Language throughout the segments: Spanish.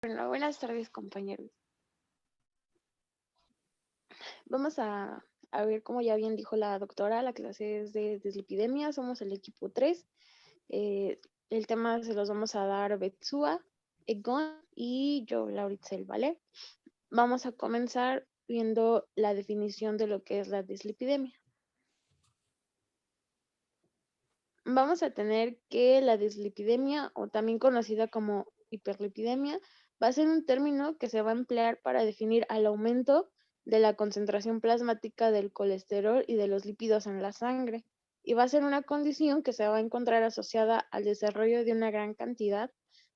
Bueno, buenas tardes, compañeros. Vamos a ver, como ya bien dijo la doctora, la clase es de dislipidemia, somos el equipo 3. Eh, el tema se los vamos a dar Betsua, Egon y yo, Lauritzel, ¿vale? Vamos a comenzar viendo la definición de lo que es la dislipidemia. Vamos a tener que la dislipidemia, o también conocida como hiperlipidemia, va a ser un término que se va a emplear para definir al aumento de la concentración plasmática del colesterol y de los lípidos en la sangre, y va a ser una condición que se va a encontrar asociada al desarrollo de una gran cantidad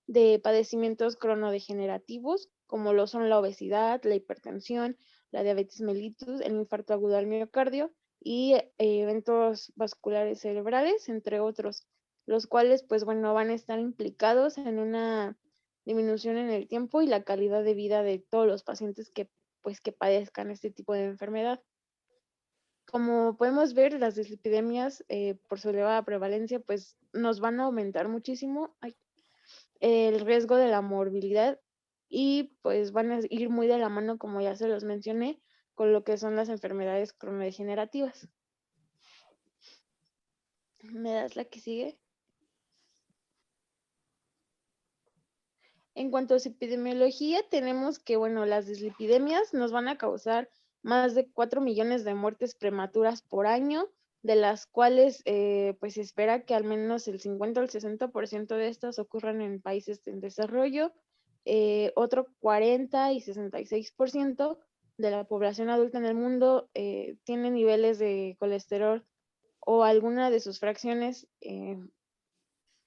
de padecimientos cronodegenerativos, como lo son la obesidad, la hipertensión, la diabetes mellitus, el infarto agudo al miocardio y eventos vasculares cerebrales, entre otros, los cuales, pues bueno, van a estar implicados en una disminución en el tiempo y la calidad de vida de todos los pacientes que padezcan este tipo de enfermedad. Como podemos ver, las dislipidemias, por su elevada prevalencia, pues nos van a aumentar muchísimo el riesgo de la morbilidad y pues van a ir muy de la mano, como ya se los mencioné, con lo que son las enfermedades cronodegenerativas. ¿Me das la que sigue? En cuanto a su epidemiología, tenemos que, bueno, las dislipidemias nos van a causar más de 4 millones de muertes prematuras por año, de las cuales pues se espera que al menos el 50 al 60% de estas ocurran en países en desarrollo, otro 40 y 66% de la población adulta en el mundo tiene niveles de colesterol o alguna de sus fracciones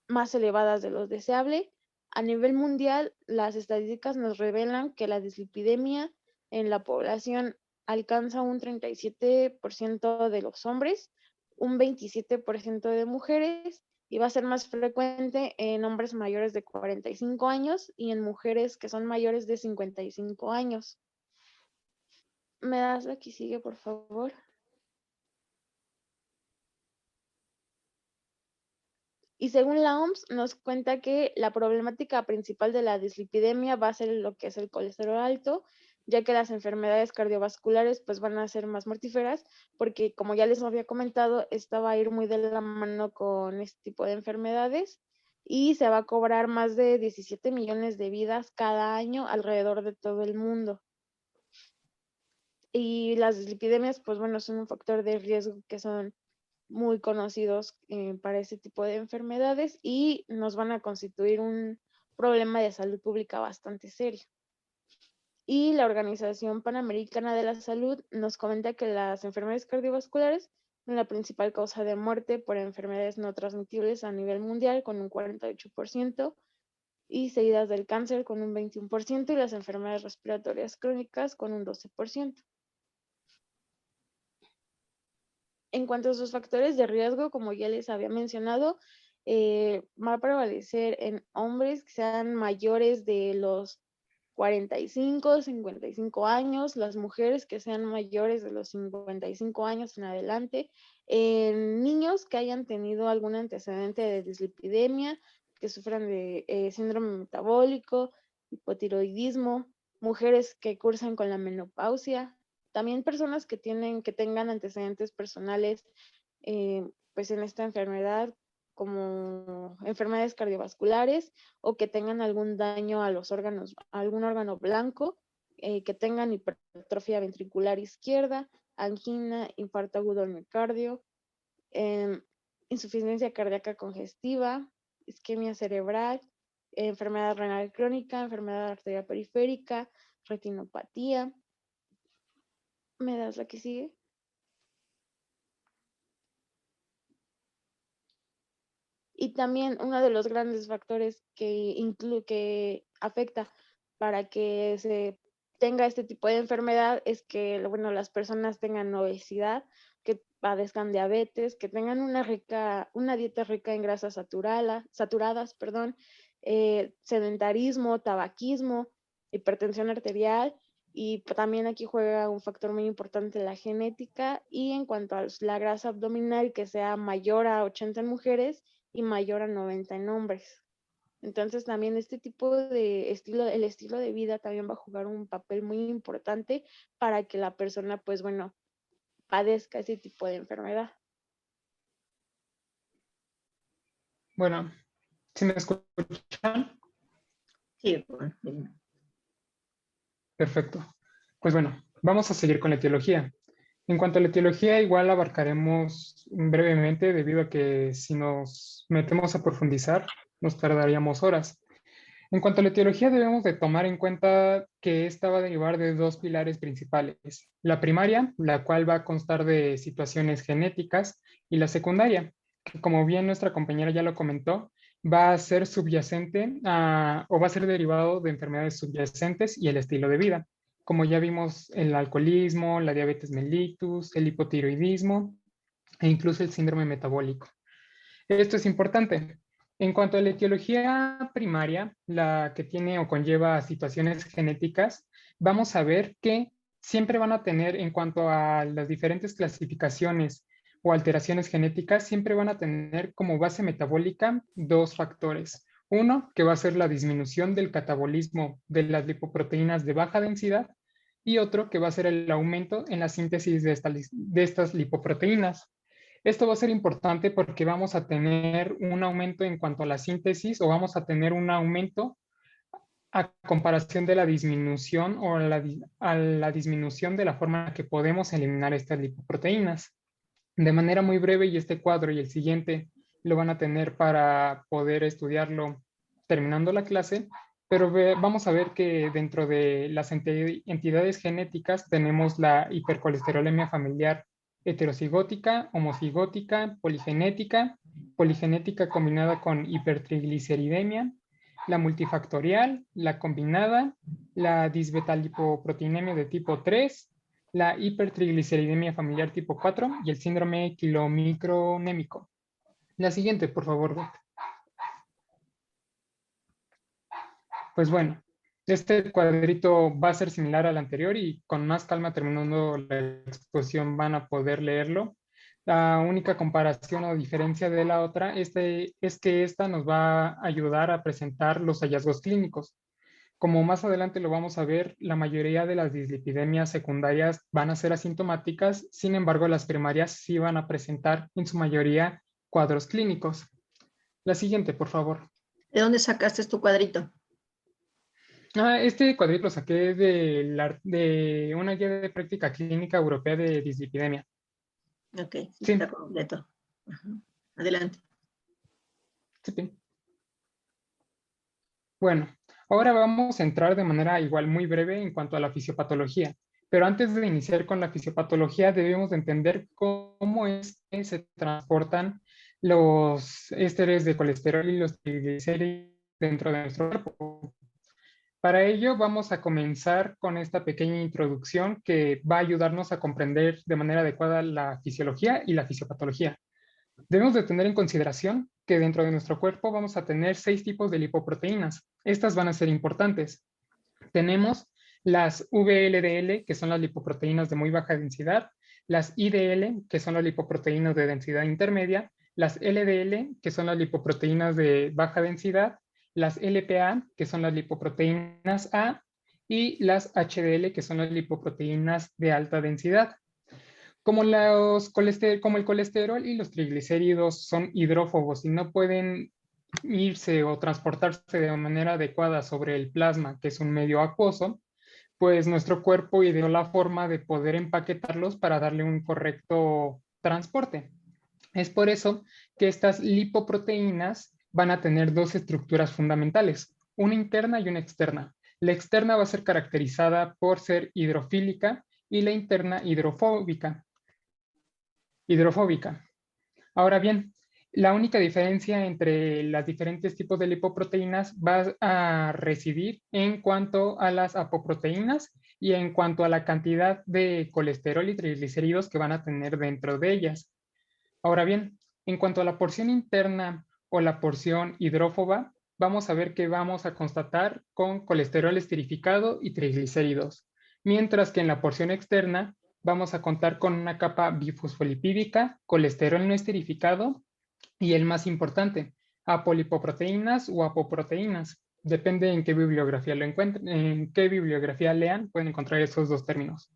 más elevadas de lo deseable. A nivel mundial, las estadísticas nos revelan que la dislipidemia en la población alcanza un 37% de los hombres, un 27% de mujeres y va a ser más frecuente en hombres mayores de 45 años y en mujeres que son mayores de 55 años. ¿Me das la que sigue, por favor? Y según la OMS, nos cuenta que la problemática principal de la dislipidemia va a ser lo que es el colesterol alto, ya que las enfermedades cardiovasculares pues van a ser más mortíferas, porque como ya les había comentado, esta va a ir muy de la mano con este tipo de enfermedades y se va a cobrar más de 17 millones de vidas cada año alrededor de todo el mundo. Y las dislipidemias, pues bueno, son un factor de riesgo que son muy conocidos para ese tipo de enfermedades y nos van a constituir un problema de salud pública bastante serio. Y la Organización Panamericana de la Salud nos comenta que las enfermedades cardiovasculares son la principal causa de muerte por enfermedades no transmitibles a nivel mundial con un 48% y seguidas del cáncer con un 21% y las enfermedades respiratorias crónicas con un 12%. En cuanto a sus factores de riesgo, como ya les había mencionado, va a prevalecer en hombres que sean mayores de los 45, 55 años, las mujeres que sean mayores de los 55 años en adelante, en niños que hayan tenido algún antecedente de dislipidemia, que sufran de síndrome metabólico, hipotiroidismo, mujeres que cursan con la menopausia, también personas que tengan antecedentes personales pues en esta enfermedad como enfermedades cardiovasculares o que tengan algún daño a los órganos, a algún órgano blanco, que tengan hipertrofia ventricular izquierda, angina, infarto agudo al miocardio, eh, insuficiencia cardíaca congestiva, isquemia cerebral, enfermedad renal crónica, enfermedad arterial periférica, retinopatía. ¿Me das la que sigue? Y también uno de los grandes factores que afecta para que se tenga este tipo de enfermedad es que, bueno, las personas tengan obesidad, que padezcan diabetes, que tengan una dieta rica en grasas saturadas, perdón, sedentarismo, tabaquismo, hipertensión arterial. Y también aquí juega un factor muy importante la genética y en cuanto a la grasa abdominal que sea mayor a 80 en mujeres y mayor a 90 en hombres. Entonces también este tipo de estilo, el estilo de vida también va a jugar un papel muy importante para que la persona, pues bueno, padezca ese tipo de enfermedad. Bueno, ¿sí me escuchan? Sí, bueno, bien. Perfecto. Pues bueno, vamos a seguir con la etiología. En cuanto a la etiología, igual abarcaremos brevemente debido a que si nos metemos a profundizar, nos tardaríamos horas. En cuanto a la etiología, debemos de tomar en cuenta que esta va a derivar de dos pilares principales. La primaria, la cual va a constar de situaciones genéticas, y la secundaria, que como bien nuestra compañera ya lo comentó, va a ser subyacente o va a ser derivado de enfermedades subyacentes y el estilo de vida, como ya vimos el alcoholismo, la diabetes mellitus, el hipotiroidismo e incluso el síndrome metabólico. Esto es importante. En cuanto a la etiología primaria, la que tiene o conlleva situaciones genéticas, vamos a ver que siempre van a tener, en cuanto a las diferentes clasificaciones o alteraciones genéticas, siempre van a tener como base metabólica dos factores. Uno, que va a ser la disminución del catabolismo de las lipoproteínas de baja densidad, y otro, que va a ser el aumento en la síntesis de estas lipoproteínas. Esto va a ser importante porque vamos a tener un aumento en cuanto a la síntesis, o vamos a tener un aumento a comparación de la disminución o a la disminución de la forma en la que podemos eliminar estas lipoproteínas. De manera muy breve, y este cuadro y el siguiente lo van a tener para poder estudiarlo terminando la clase, pero vamos a ver que dentro de las entidades genéticas tenemos la hipercolesterolemia familiar heterocigótica, homocigótica, poligenética, poligenética combinada con hipertrigliceridemia, la multifactorial, la combinada, la disbetalipoproteinemia de tipo 3, la hipertrigliceridemia familiar tipo 4 y el síndrome quilomicronémico. La siguiente, por favor, Beth. Pues bueno, este cuadrito va a ser similar al anterior y con más calma terminando la exposición van a poder leerlo. La única comparación o diferencia de la otra es que esta nos va a ayudar a presentar los hallazgos clínicos. Como más adelante lo vamos a ver, la mayoría de las dislipidemias secundarias van a ser asintomáticas, sin embargo, las primarias sí van a presentar en su mayoría cuadros clínicos. La siguiente, por favor. ¿De dónde sacaste tu cuadrito? Este cuadrito lo saqué de una guía de práctica clínica europea de dislipidemia. Ok, sí, Sí, está completo. Ajá. Adelante. sí. Bueno, ahora vamos a entrar de manera igual muy breve en cuanto a la fisiopatología. Pero antes de iniciar con la fisiopatología, debemos de entender cómo es que se transportan los ésteres de colesterol y los triglicéridos dentro de nuestro cuerpo. Para ello, vamos a comenzar con esta pequeña introducción que va a ayudarnos a comprender de manera adecuada la fisiología y la fisiopatología. Debemos de tener en consideración que dentro de nuestro cuerpo vamos a tener 6 tipos de lipoproteínas. Estas van a ser importantes. Tenemos las VLDL, que son las lipoproteínas de muy baja densidad, las IDL, que son las lipoproteínas de densidad intermedia, las LDL, que son las lipoproteínas de baja densidad, las LPA, que son las lipoproteínas A, y las HDL, que son las lipoproteínas de alta densidad. Como el colesterol y los triglicéridos son hidrófobos y no pueden irse o transportarse de manera adecuada sobre el plasma, que es un medio acuoso, pues nuestro cuerpo ideó la forma de poder empaquetarlos para darle un correcto transporte. Es por eso que estas lipoproteínas van a tener dos estructuras fundamentales, una interna y una externa. La externa va a ser caracterizada por ser hidrofílica y la interna hidrofóbica. Ahora bien, la única diferencia entre los diferentes tipos de lipoproteínas va a residir en cuanto a las apoproteínas y en cuanto a la cantidad de colesterol y triglicéridos que van a tener dentro de ellas. Ahora bien, en cuanto a la porción interna o la porción hidrófoba, vamos a ver que vamos a constatar con colesterol esterificado y triglicéridos, mientras que en la porción externa vamos a contar con una capa bifosfolipídica, colesterol no esterificado y el más importante, apolipoproteínas o apoproteínas. Depende en qué bibliografía lo encuentren, en qué bibliografía lean, pueden encontrar esos dos términos.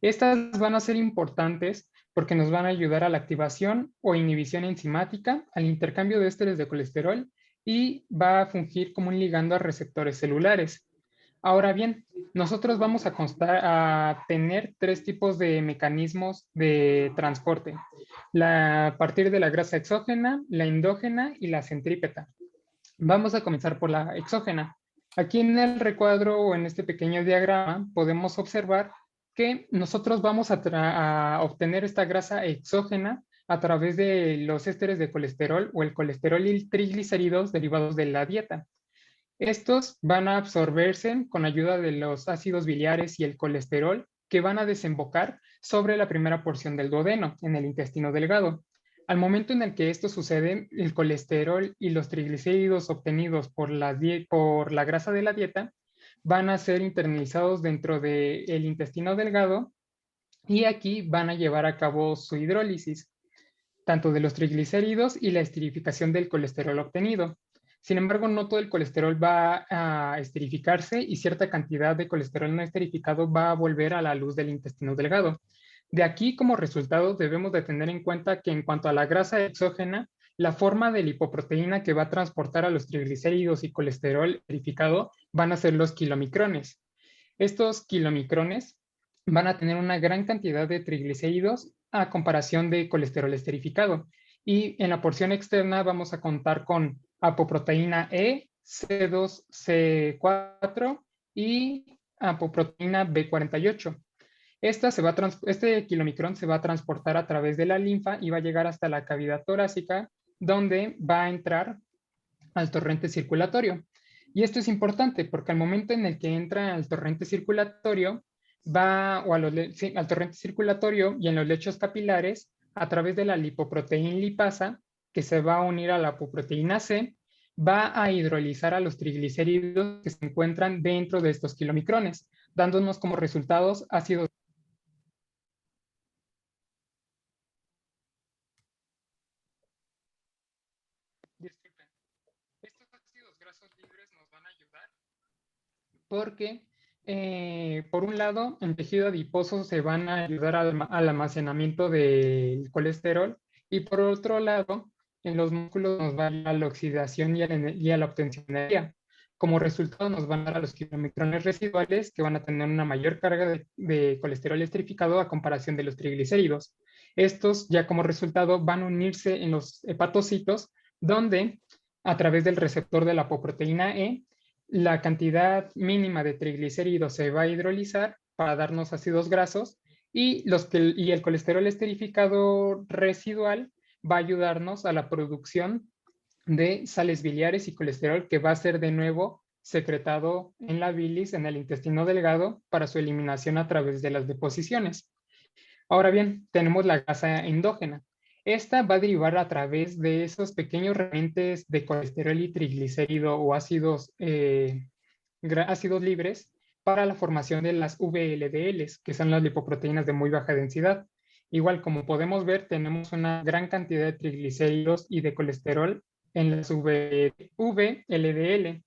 Estas van a ser importantes porque nos van a ayudar a la activación o inhibición enzimática, al intercambio de ésteres de colesterol y va a fungir como un ligando a receptores celulares. Ahora bien, nosotros vamos a tener tres tipos de mecanismos de transporte. A partir de la grasa exógena, la endógena y la centrípeta. Vamos a comenzar por la exógena. Aquí en el recuadro o en este pequeño diagrama podemos observar que nosotros vamos a obtener esta grasa exógena a través de los ésteres de colesterol o el colesterol y triglicéridos derivados de la dieta. Estos van a absorberse con ayuda de los ácidos biliares y el colesterol que van a desembocar sobre la primera porción del duodeno, en el intestino delgado. Al momento en el que esto sucede, el colesterol y los triglicéridos obtenidos por la grasa de la dieta van a ser internalizados dentro del intestino delgado y aquí van a llevar a cabo su hidrólisis, tanto de los triglicéridos y la esterificación del colesterol obtenido. Sin embargo, no todo el colesterol va a esterificarse y cierta cantidad de colesterol no esterificado va a volver a la luz del intestino delgado. De aquí, como resultado, debemos de tener en cuenta que en cuanto a la grasa exógena, la forma de lipoproteína que va a transportar a los triglicéridos y colesterol esterificado van a ser los kilomicrones. Estos kilomicrones van a tener una gran cantidad de triglicéridos a comparación de colesterol esterificado. Y en la porción externa vamos a contar con apoproteína E, C2, C4 y apoproteína B48. Este kilomicrón se va a transportar a través de la linfa y va a llegar hasta la cavidad torácica, donde va a entrar al torrente circulatorio. Y esto es importante porque al momento en el que entra al torrente circulatorio, al torrente circulatorio y en los lechos capilares, a través de la lipoproteína lipasa, que se va a unir a la apoproteína C, va a hidrolizar a los triglicéridos que se encuentran dentro de estos kilomicrones, dándonos como resultados ácidos. Disculpen. Estos ácidos grasos libres nos van a ayudar porque, por un lado, en tejido adiposo se van a ayudar al almacenamiento del colesterol y por otro lado, en los músculos nos va a ayudar a la oxidación y a la obtención de energía. Como resultado nos van a dar a los kilomicrones residuales que van a tener una mayor carga de colesterol esterificado a comparación de los triglicéridos. Estos ya como resultado van a unirse en los hepatocitos donde a través del receptor de la apoproteína E la cantidad mínima de triglicéridos se va a hidrolizar para darnos ácidos grasos y el colesterol esterificado residual va a ayudarnos a la producción de sales biliares y colesterol que va a ser de nuevo secretado en la bilis, en el intestino delgado, para su eliminación a través de las deposiciones. Ahora bien, tenemos la grasa endógena. Esta va a derivar a través de esos pequeños remanentes de colesterol y triglicérido o ácidos libres para la formación de las VLDLs, que son las lipoproteínas de muy baja densidad. Igual, como podemos ver, tenemos una gran cantidad de triglicéridos y de colesterol en las VLDL.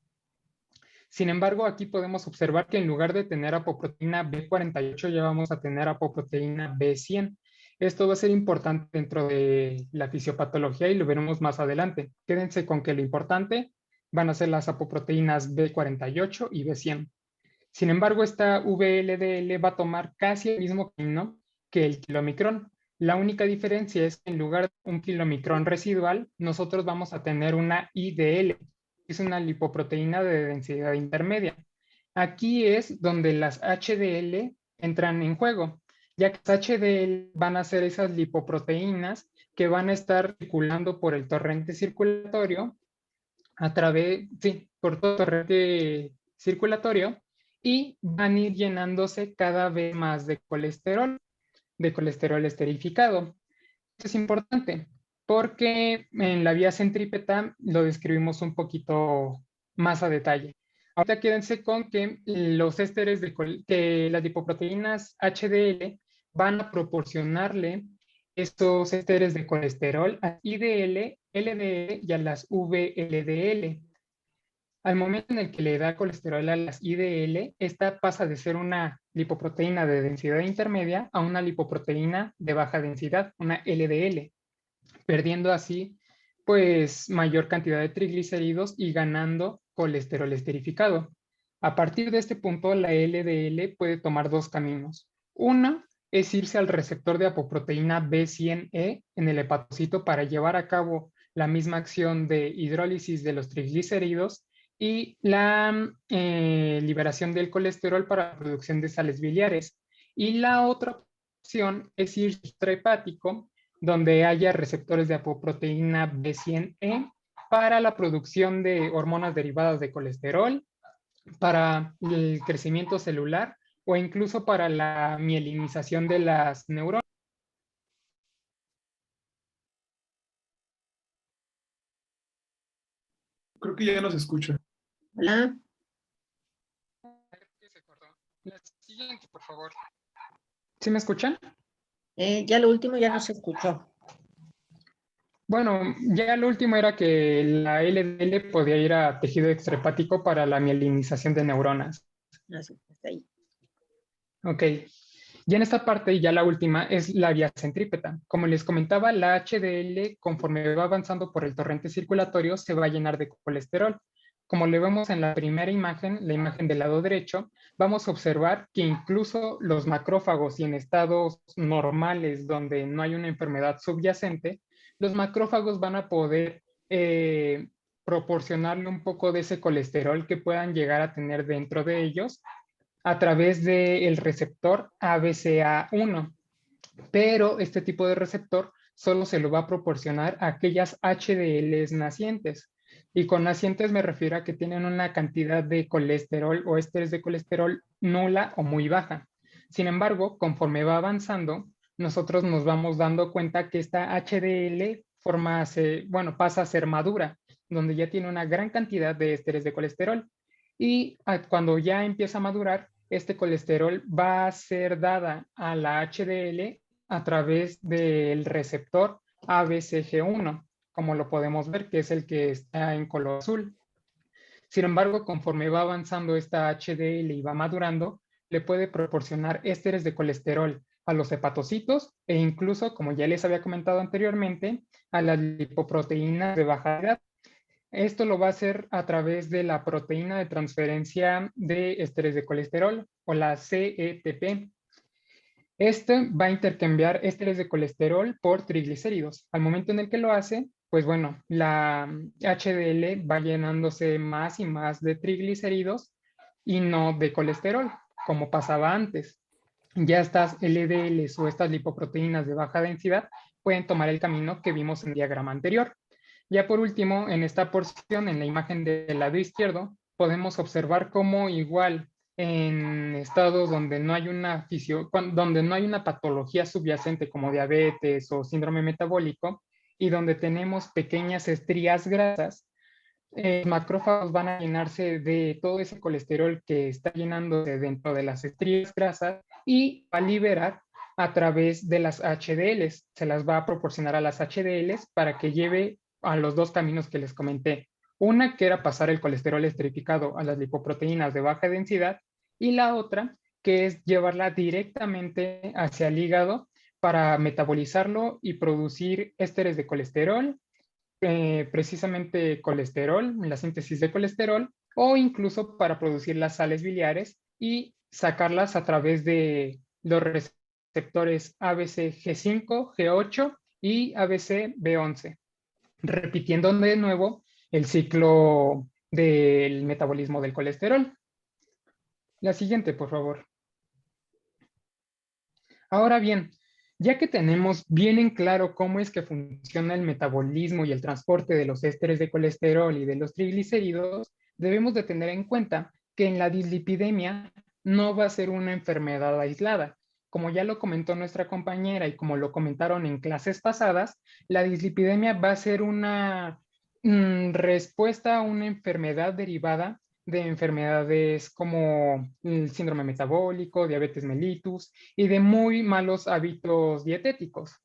Sin embargo, aquí podemos observar que en lugar de tener apoproteína B48, ya vamos a tener apoproteína B100. Esto va a ser importante dentro de la fisiopatología y lo veremos más adelante. Quédense con que lo importante van a ser las apoproteínas B48 y B100. Sin embargo, esta VLDL va a tomar casi el mismo camino que el kilomicrón. La única diferencia es que en lugar de un kilomicrón residual, nosotros vamos a tener una IDL, es una lipoproteína de densidad intermedia. Aquí es donde las HDL entran en juego, ya que las HDL van a ser esas lipoproteínas que van a estar circulando por el torrente circulatorio por todo el torrente circulatorio y van a ir llenándose cada vez más de colesterol esterificado. Esto es importante porque en la vía centrípeta lo describimos un poquito más a detalle. Ahora quédense con que los ésteres que las lipoproteínas HDL van a proporcionarle esos ésteres de colesterol a IDL, LDL y a las VLDL. Al momento en el que le da colesterol a las IDL, esta pasa de ser una lipoproteína de densidad intermedia a una lipoproteína de baja densidad, una LDL, perdiendo así pues mayor cantidad de triglicéridos y ganando colesterol esterificado. A partir de este punto, la LDL puede tomar dos caminos. Uno es irse al receptor de apoproteína B100E en el hepatocito para llevar a cabo la misma acción de hidrólisis de los triglicéridos y la liberación del colesterol para la producción de sales biliares. Y la otra opción es ir extrahepático, donde haya receptores de apoproteína B100E para la producción de hormonas derivadas de colesterol, para el crecimiento celular o incluso para la mielinización de las neuronas. Creo que ya nos escucha. Hola. La siguiente, por favor. ¿Sí me escuchan? Ya lo último ya no se escuchó. Bueno, ya lo último era que la LDL podía ir a tejido extrahepático para la mielinización de neuronas. Así, hasta ahí. Ok. Ya en esta parte, ya la última, es la vía centrípeta. Como les comentaba, la HDL, conforme va avanzando por el torrente circulatorio, se va a llenar de colesterol. Como le vemos en la primera imagen, la imagen del lado derecho, vamos a observar que incluso los macrófagos y en estados normales donde no hay una enfermedad subyacente, los macrófagos van a poder proporcionarle un poco de ese colesterol que puedan llegar a tener dentro de ellos a través del receptor ABCA1. Pero este tipo de receptor solo se lo va a proporcionar a aquellas HDLs nacientes. Y con nacientes me refiero a que tienen una cantidad de colesterol o ésteres de colesterol nula o muy baja. Sin embargo, conforme va avanzando, nosotros nos vamos dando cuenta que esta HDL pasa a ser madura, donde ya tiene una gran cantidad de ésteres de colesterol. Y cuando ya empieza a madurar, este colesterol va a ser dada a la HDL a través del receptor ABCG1, como lo podemos ver, que es el que está en color azul. Sin embargo, conforme va avanzando esta HDL y va madurando, le puede proporcionar ésteres de colesterol a los hepatocitos e incluso, como ya les había comentado anteriormente, a las lipoproteínas de baja edad. Esto lo va a hacer a través de la proteína de transferencia de ésteres de colesterol o la CETP. Este va a intercambiar ésteres de colesterol por triglicéridos. Al momento en el que lo hace, pues bueno, la HDL va llenándose más y más de triglicéridos y no de colesterol, como pasaba antes. Ya estas LDLs o estas lipoproteínas de baja densidad pueden tomar el camino que vimos en el diagrama anterior. Ya por último, en esta porción, en la imagen del lado izquierdo, podemos observar cómo igual en estados donde no hay donde no hay una patología subyacente como diabetes o síndrome metabólico y donde tenemos pequeñas estrías grasas, los macrófagos van a llenarse de todo ese colesterol que está llenándose dentro de las estrías grasas y va a liberar a través de las HDLs. Se las va a proporcionar a las HDLs para que lleve a los dos caminos que les comenté. Una que era pasar el colesterol esterificado a las lipoproteínas de baja densidad y la otra que es llevarla directamente hacia el hígado para metabolizarlo y producir ésteres de colesterol, precisamente colesterol, la síntesis de colesterol, o incluso para producir las sales biliares y sacarlas a través de los receptores ABCG5, G8 y ABCB11, repitiendo de nuevo el ciclo del metabolismo del colesterol. La siguiente, por favor. Ahora bien, ya que tenemos bien en claro cómo es que funciona el metabolismo y el transporte de los ésteres de colesterol y de los triglicéridos, debemos de tener en cuenta que en la dislipidemia no va a ser una enfermedad aislada. Como ya lo comentó nuestra compañera y como lo comentaron en clases pasadas, la dislipidemia va a ser una respuesta a una enfermedad derivada de enfermedades como el síndrome metabólico, diabetes mellitus y de muy malos hábitos dietéticos.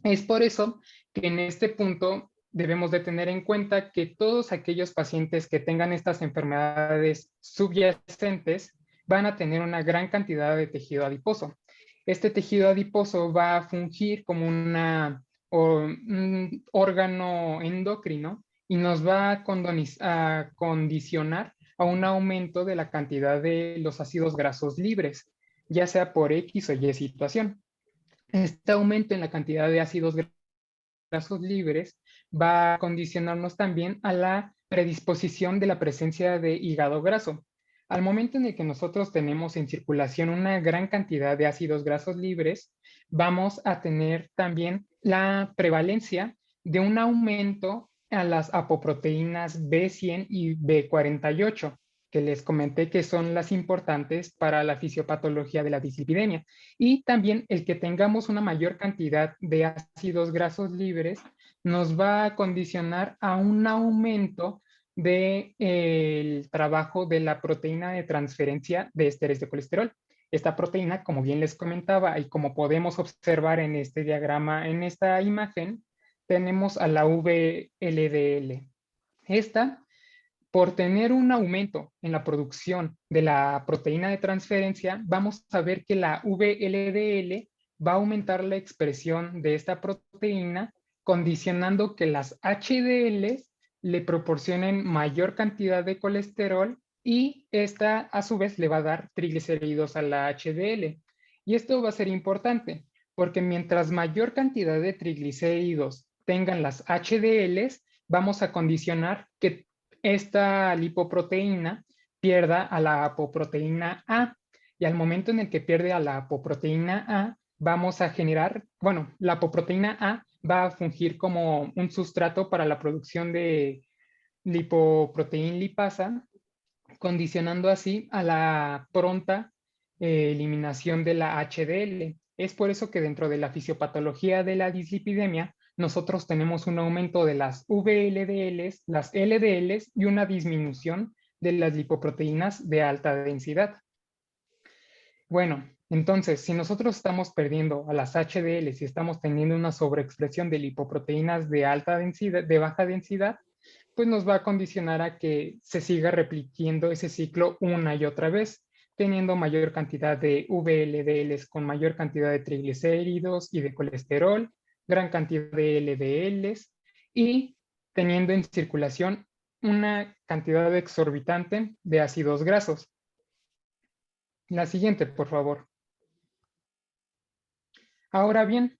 Es por eso que en este punto debemos de tener en cuenta que todos aquellos pacientes que tengan estas enfermedades subyacentes van a tener una gran cantidad de tejido adiposo. Este tejido adiposo va a fungir como un órgano endocrino y nos va a condicionar a un aumento de la cantidad de los ácidos grasos libres, ya sea por X o Y situación. Este aumento en la cantidad de ácidos grasos libres va a condicionarnos también a la predisposición de la presencia de hígado graso. Al momento en el que nosotros tenemos en circulación una gran cantidad de ácidos grasos libres, vamos a tener también la prevalencia de un aumento a las apoproteínas B100 y B48, que les comenté que son las importantes para la fisiopatología de la dislipidemia. Y también el que tengamos una mayor cantidad de ácidos grasos libres nos va a condicionar a un aumento del trabajo de la proteína de transferencia de ésteres de colesterol. Esta proteína, como bien les comentaba y como podemos observar en este diagrama, en esta imagen, tenemos a la VLDL. Esta, por tener un aumento en la producción de la proteína de transferencia, vamos a ver que la VLDL va a aumentar la expresión de esta proteína, condicionando que las HDL le proporcionen mayor cantidad de colesterol y esta a su vez le va a dar triglicéridos a la HDL. Y esto va a ser importante porque mientras mayor cantidad de triglicéridos tengan las HDLs, vamos a condicionar que esta lipoproteína pierda a la apoproteína A. Y al momento en el que pierde a la apoproteína A, vamos a generar, bueno, la apoproteína A va a fungir como un sustrato para la producción de lipoproteína lipasa, condicionando así a la pronta eliminación de la HDL. Es por eso que dentro de la fisiopatología de la dislipidemia, nosotros tenemos un aumento de las VLDLs, las LDLs y una disminución de las lipoproteínas de alta densidad. Bueno, entonces, si nosotros estamos perdiendo a las HDLs y estamos teniendo una sobreexpresión de lipoproteínas de alta densidad, de baja densidad, pues nos va a condicionar a que se siga repitiendo ese ciclo una y otra vez, teniendo mayor cantidad de VLDLs con mayor cantidad de triglicéridos y de colesterol, gran cantidad de LDLs y teniendo en circulación una cantidad exorbitante de ácidos grasos. La siguiente, por favor. Ahora bien,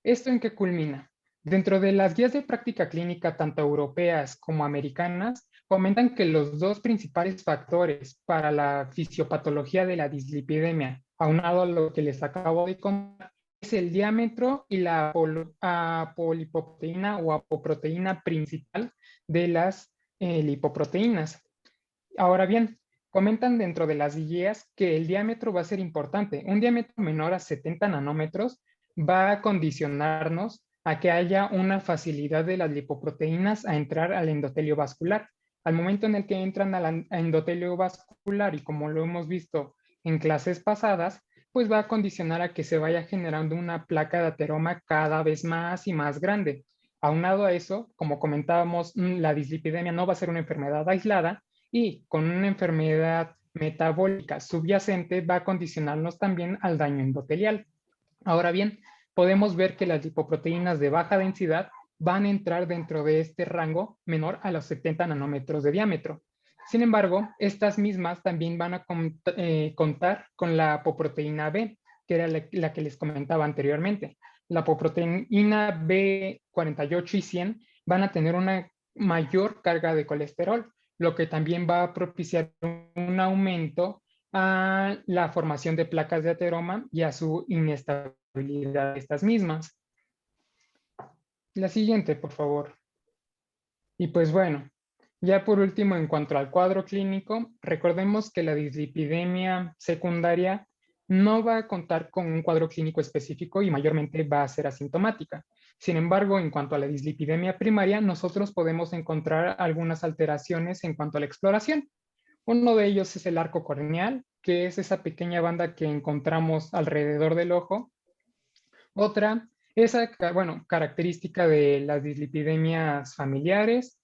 ¿esto en qué culmina? Dentro de las guías de práctica clínica, tanto europeas como americanas, comentan que los dos principales factores para la fisiopatología de la dislipidemia, aunado a lo que les acabo de contar, es el diámetro y la apolipoproteína o apoproteína principal de las lipoproteínas. Ahora bien, comentan dentro de las guías que el diámetro va a ser importante. Un diámetro menor a 70 nanómetros va a condicionarnos a que haya una facilidad de las lipoproteínas a entrar al endotelio vascular. Al momento en el que entran al endotelio vascular y como lo hemos visto en clases pasadas, pues va a condicionar a que se vaya generando una placa de ateroma cada vez más y más grande. Aunado a eso, como comentábamos, la dislipidemia no va a ser una enfermedad aislada y con una enfermedad metabólica subyacente va a condicionarnos también al daño endotelial. Ahora bien, podemos ver que las lipoproteínas de baja densidad van a entrar dentro de este rango menor a los 70 nanómetros de diámetro. Sin embargo, estas mismas también van a contar con la apoproteína B, que era la que les comentaba anteriormente. La apoproteína B48 y 100 van a tener una mayor carga de colesterol, lo que también va a propiciar un aumento a la formación de placas de ateroma y a su inestabilidad de estas mismas. La siguiente, por favor. Y pues bueno, ya por último, en cuanto al cuadro clínico, recordemos que la dislipidemia secundaria no va a contar con un cuadro clínico específico y mayormente va a ser asintomática. Sin embargo, en cuanto a la dislipidemia primaria, nosotros podemos encontrar algunas alteraciones en cuanto a la exploración. Uno de ellos es el arco corneal, que es esa pequeña banda que encontramos alrededor del ojo. Otra Esa, bueno, característica de las dislipidemias familiares.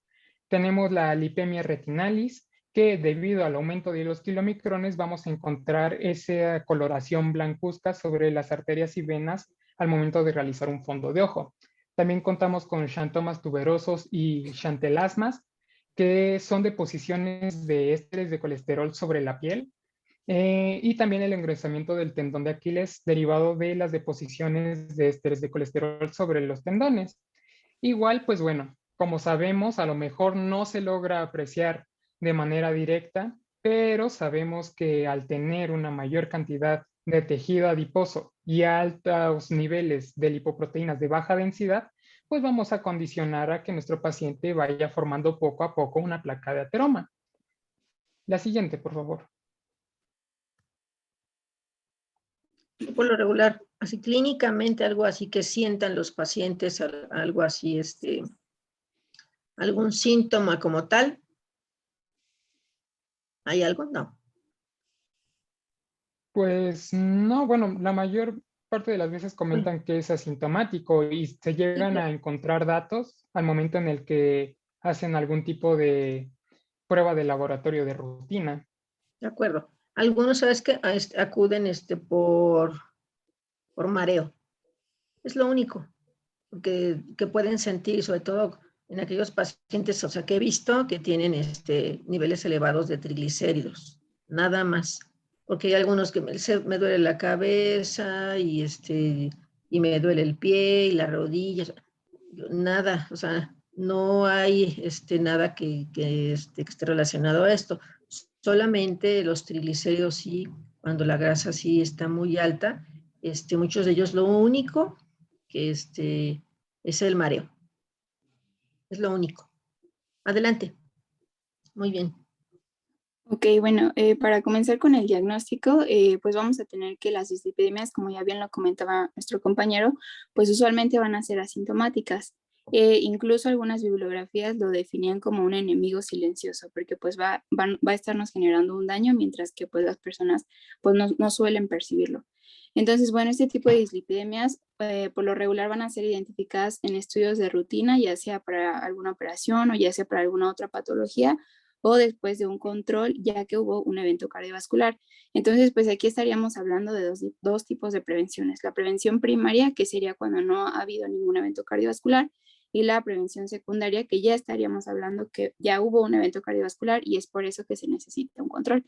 Tenemos la lipemia retinalis, que debido al aumento de los kilomicrones vamos a encontrar esa coloración blancuzca sobre las arterias y venas al momento de realizar un fondo de ojo. También contamos con xantomas tuberosos y xantelasmas, que son deposiciones de ésteres de colesterol sobre la piel, y también el engrosamiento del tendón de Aquiles derivado de las deposiciones de ésteres de colesterol sobre los tendones. Igual, pues bueno, como sabemos, a lo mejor no se logra apreciar de manera directa, pero sabemos que al tener una mayor cantidad de tejido adiposo y altos niveles de lipoproteínas de baja densidad, pues vamos a condicionar a que nuestro paciente vaya formando poco a poco una placa de ateroma. La siguiente, por favor. Por lo regular, así clínicamente, algo así que sientan los pacientes, algo así, algún síntoma como tal. ¿Hay algo? No. Pues no, bueno, la mayor parte de las veces comentan que es asintomático y se llegan a encontrar datos al momento en el que hacen algún tipo de prueba de laboratorio de rutina. De acuerdo. Algunos, ¿sabes qué? Acuden por mareo. Es lo único que pueden sentir, sobre todo en aquellos pacientes, o sea, que he visto que tienen niveles elevados de triglicéridos. Nada más. Porque hay algunos que me duele la cabeza y me duele el pie y las rodillas. Nada, o sea, no hay nada que esté relacionado a esto. Solamente los triglicéridos sí, cuando la grasa sí está muy alta, muchos de ellos lo único que es el mareo. Es lo único. Adelante. Muy bien. Ok, bueno, para comenzar con el diagnóstico, pues vamos a tener que las dislipidemias, como ya bien lo comentaba nuestro compañero, pues usualmente van a ser asintomáticas. Incluso algunas bibliografías lo definían como un enemigo silencioso, porque pues va a estarnos generando un daño, mientras que pues las personas pues no suelen percibirlo. Entonces, bueno, este tipo de dislipidemias por lo regular van a ser identificadas en estudios de rutina, ya sea para alguna operación o ya sea para alguna otra patología, o después de un control, ya que hubo un evento cardiovascular. Entonces, pues aquí estaríamos hablando de dos tipos de prevenciones. La prevención primaria, que sería cuando no ha habido ningún evento cardiovascular, y la prevención secundaria, que ya estaríamos hablando que ya hubo un evento cardiovascular y es por eso que se necesita un control.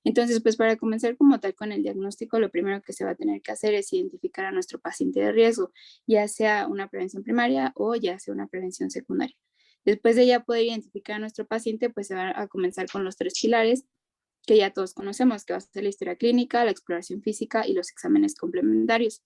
Entonces, pues para comenzar como tal con el diagnóstico, lo primero que se va a tener que hacer es identificar a nuestro paciente de riesgo, ya sea una prevención primaria o ya sea una prevención secundaria. Después de ya poder identificar a nuestro paciente, pues se va a comenzar con los 3 pilares que ya todos conocemos, que va a ser la historia clínica, la exploración física y los exámenes complementarios.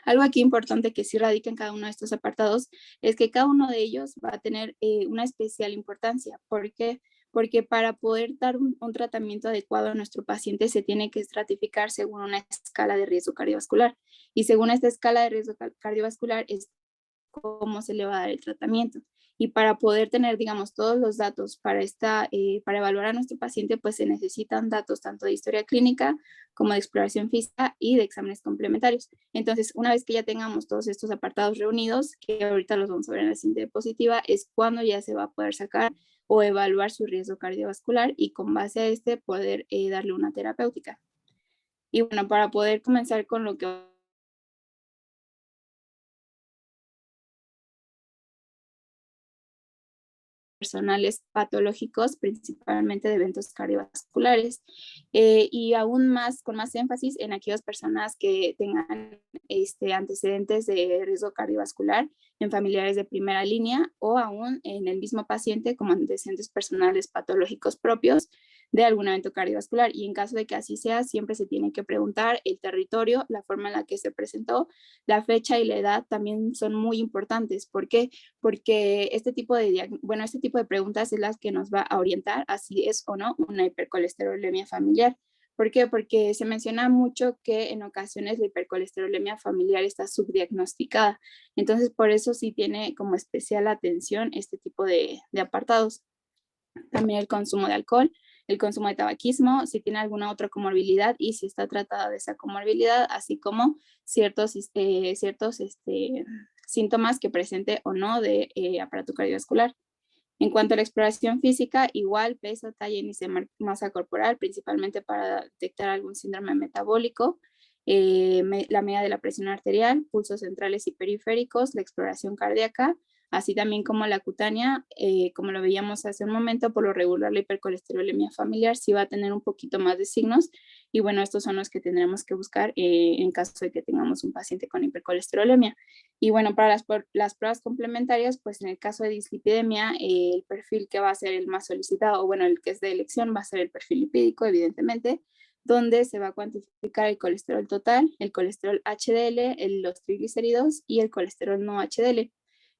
Algo aquí importante que sí radica en cada uno de estos apartados es que cada uno de ellos va a tener una especial importancia. ¿Por qué? Porque para poder dar un tratamiento adecuado a nuestro paciente se tiene que estratificar según una escala de riesgo cardiovascular. Y según esta escala de riesgo cardiovascular es cómo se le va a dar el tratamiento. Y para poder tener, digamos, todos los datos para evaluar a nuestro paciente, pues se necesitan datos tanto de historia clínica como de exploración física y de exámenes complementarios. Entonces, una vez que ya tengamos todos estos apartados reunidos, que ahorita los vamos a ver en la siguiente diapositiva, es cuando ya se va a poder sacar o evaluar su riesgo cardiovascular y con base a poder darle una terapéutica. Y bueno, para poder comenzar con lo que personales patológicos, principalmente de eventos cardiovasculares, y aún más, con más énfasis en aquellas personas que tengan antecedentes de riesgo cardiovascular en familiares de primera línea o aún en el mismo paciente como antecedentes personales patológicos propios de algún evento cardiovascular. Y en caso de que así sea, siempre se tiene que preguntar el territorio, la forma en la que se presentó, la fecha y la edad también son muy importantes. ¿Por qué? Porque este tipo de preguntas es las que nos va a orientar a si es o no una hipercolesterolemia familiar. ¿Por qué? Porque se menciona mucho que en ocasiones la hipercolesterolemia familiar está subdiagnosticada. Entonces, por eso sí tiene como especial atención este tipo de apartados. También el consumo de alcohol el consumo de tabaquismo, si tiene alguna otra comorbilidad y si está tratada de esa comorbilidad, así como ciertos síntomas que presente o no de aparato cardiovascular. En cuanto a la exploración física, igual peso, talla, índice de masa corporal, principalmente para detectar algún síndrome metabólico, la medida de la presión arterial, pulsos centrales y periféricos, la exploración cardíaca, así también como la cutánea, como lo veíamos hace un momento, por lo regular la hipercolesterolemia familiar sí va a tener un poquito más de signos, y bueno, estos son los que tendremos que buscar en caso de que tengamos un paciente con hipercolesterolemia. Y bueno, para las pruebas complementarias, pues en el caso de dislipidemia, el perfil que va a ser el más solicitado, o bueno, el que es de elección, va a ser el perfil lipídico, evidentemente, donde se va a cuantificar el colesterol total, el colesterol HDL, los triglicéridos y el colesterol no HDL.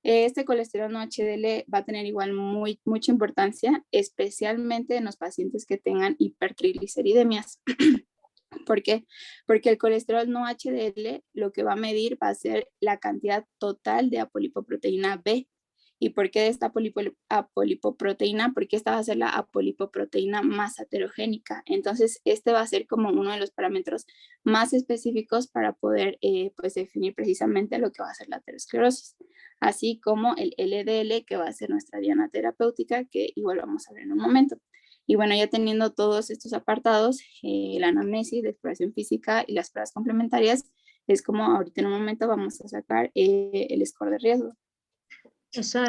Este colesterol no HDL va a tener igual mucha importancia, especialmente en los pacientes que tengan hipertrigliceridemias. ¿Por qué? Porque el colesterol no HDL lo que va a medir va a ser la cantidad total de apolipoproteína B. ¿Y por qué de esta apolipoproteína? Porque esta va a ser la apolipoproteína más heterogénica. Entonces, este va a ser como uno de los parámetros más específicos para poder pues definir precisamente lo que va a ser la aterosclerosis. Así como el LDL, que va a ser nuestra diana terapéutica, que igual vamos a ver en un momento. Y bueno, ya teniendo todos estos apartados, la anamnesis, la exploración física y las pruebas complementarias, es como ahorita en un momento vamos a sacar el score de riesgo. Esa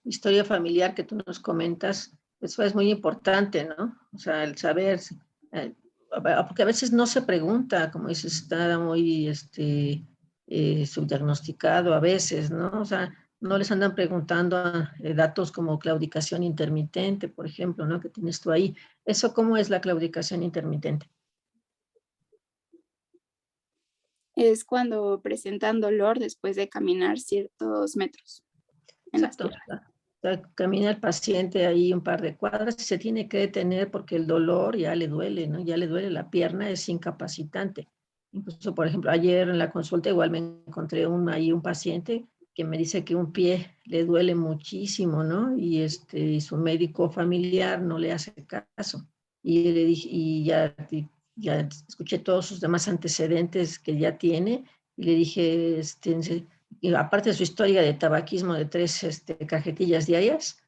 historia familiar que tú nos comentas, eso es muy importante, ¿no? O sea, el saber, porque a veces no se pregunta, como dices, está muy subdiagnosticado a veces, ¿no? O sea, no les andan preguntando datos como claudicación intermitente, por ejemplo, ¿no? Que tienes tú ahí. ¿Eso cómo es la claudicación intermitente? Es cuando presentan dolor después de caminar ciertos metros en las Exacto. piernas. O sea, camina el paciente ahí un par de cuadras y se tiene que detener porque el dolor ya le duele, ¿no? Ya le duele la pierna, es incapacitante. Incluso, por ejemplo, ayer en la consulta igual me encontré ahí un paciente que me dice que un pie le duele muchísimo, ¿no? Y su médico familiar no le hace caso. Y le dije, ya escuché todos sus demás antecedentes que ya tiene y le dije, y aparte de su historia de tabaquismo de 3 cajetillas diarias,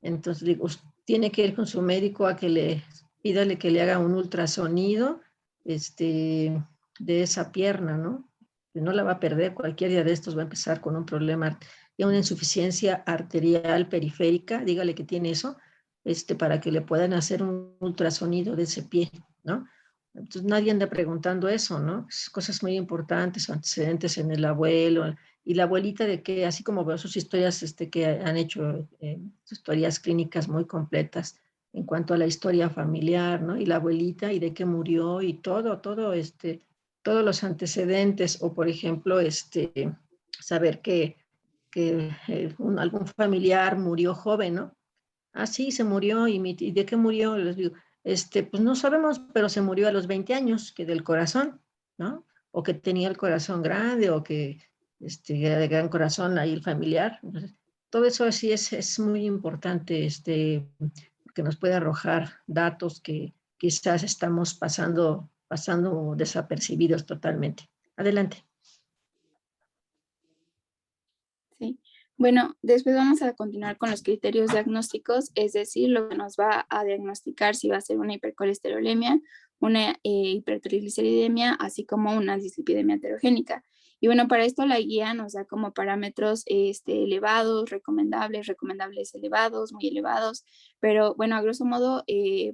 entonces digo, tiene que ir con su médico a que pídale que le haga un ultrasonido de esa pierna, ¿no? Que no la va a perder, cualquier día de estos va a empezar con un problema, de una insuficiencia arterial periférica, dígale que tiene eso, para que le puedan hacer un ultrasonido de ese pie, ¿no? Entonces nadie anda preguntando eso, ¿no? Cosas muy importantes, antecedentes en el abuelo, y la abuelita de que, así como veo sus historias que han hecho, historias clínicas muy completas en cuanto a la historia familiar, ¿no? Y la abuelita y de qué murió y todo, todos los antecedentes, o por ejemplo, saber que algún familiar murió joven, ¿no? Ah, sí, se murió, ¿y de qué murió? Les digo, pues no sabemos, pero se murió a los 20 años, que del corazón, ¿no? O que tenía el corazón grande, o que era de gran corazón ahí el familiar. Entonces, todo eso así es muy importante, que nos puede arrojar datos que quizás estamos pasando desapercibidos totalmente. Adelante. Sí. Bueno, después vamos a continuar con los criterios diagnósticos, es decir, lo que nos va a diagnosticar si va a ser una hipercolesterolemia, una hipertrigliceridemia, así como una dislipidemia heterogénica. Y bueno, para esto la guía nos da como parámetros elevados, recomendables elevados, muy elevados, pero bueno, a grosso modo,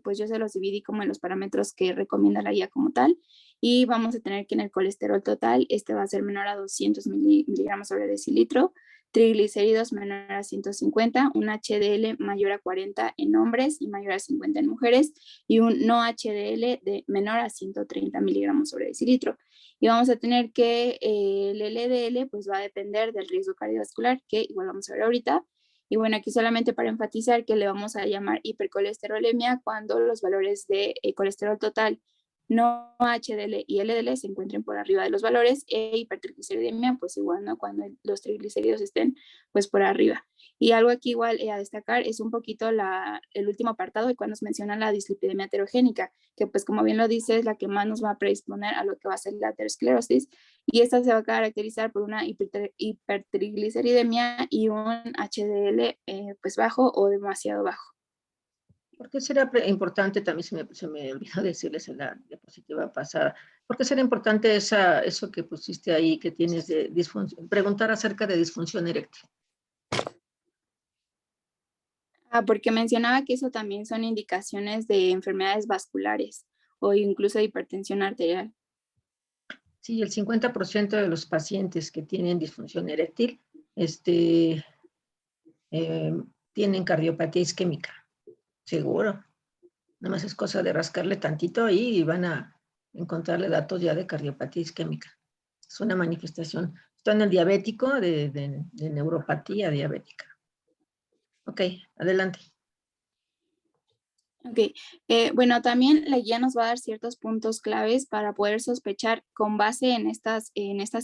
pues yo se los dividí como en los parámetros que recomienda la guía como tal, y vamos a tener que en el colesterol total, este va a ser menor a 200 miligramos sobre decilitro, triglicéridos menor a 150, un HDL mayor a 40 en hombres y mayor a 50 en mujeres, y un no HDL de menor a 130 miligramos sobre decilitro. Y vamos a tener que el LDL pues va a depender del riesgo cardiovascular, que igual vamos a ver ahorita. Y bueno, aquí solamente para enfatizar que le vamos a llamar hipercolesterolemia cuando los valores de colesterol total no HDL y LDL se encuentren por arriba de los valores, e hipertrigliceridemia, pues igual, ¿no? Cuando los triglicéridos estén pues por arriba. Y algo aquí igual a destacar es un poquito el último apartado de cuando nos menciona la dislipidemia heterogénica, que pues como bien lo dice es la que más nos va a predisponer a lo que va a ser la aterosclerosis, y esta se va a caracterizar por una hipertrigliceridemia y un HDL pues bajo o demasiado bajo. ¿Por qué será importante? También se me olvidó decirles en la diapositiva pasada. ¿Por qué será importante eso que pusiste ahí, que tienes de disfunción? Preguntar acerca de disfunción eréctil. Porque mencionaba que eso también son indicaciones de enfermedades vasculares o incluso de hipertensión arterial. Sí, el 50% de los pacientes que tienen disfunción eréctil tienen cardiopatía isquémica. Seguro. Nada más es cosa de rascarle tantito ahí y van a encontrarle datos ya de cardiopatía isquémica. Es una manifestación. Está en el diabético de neuropatía diabética. Ok, adelante. Ok, bueno, también la guía nos va a dar ciertos puntos claves para poder sospechar con base en estas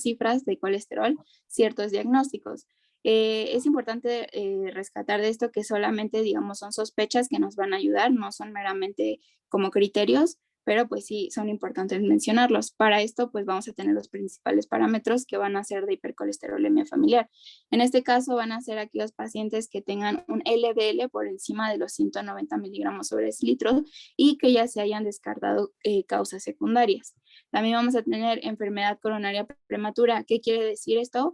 cifras de colesterol ciertos diagnósticos. Es importante rescatar de esto que solamente, digamos, son sospechas que nos van a ayudar, no son meramente como criterios, pero pues sí son importantes mencionarlos. Para esto, pues vamos a tener los principales parámetros que van a ser de hipercolesterolemia familiar. En este caso van a ser aquellos pacientes que tengan un LDL por encima de los 190 miligramos sobre decilitro y que ya se hayan descartado causas secundarias. También vamos a tener enfermedad coronaria prematura. ¿Qué quiere decir esto?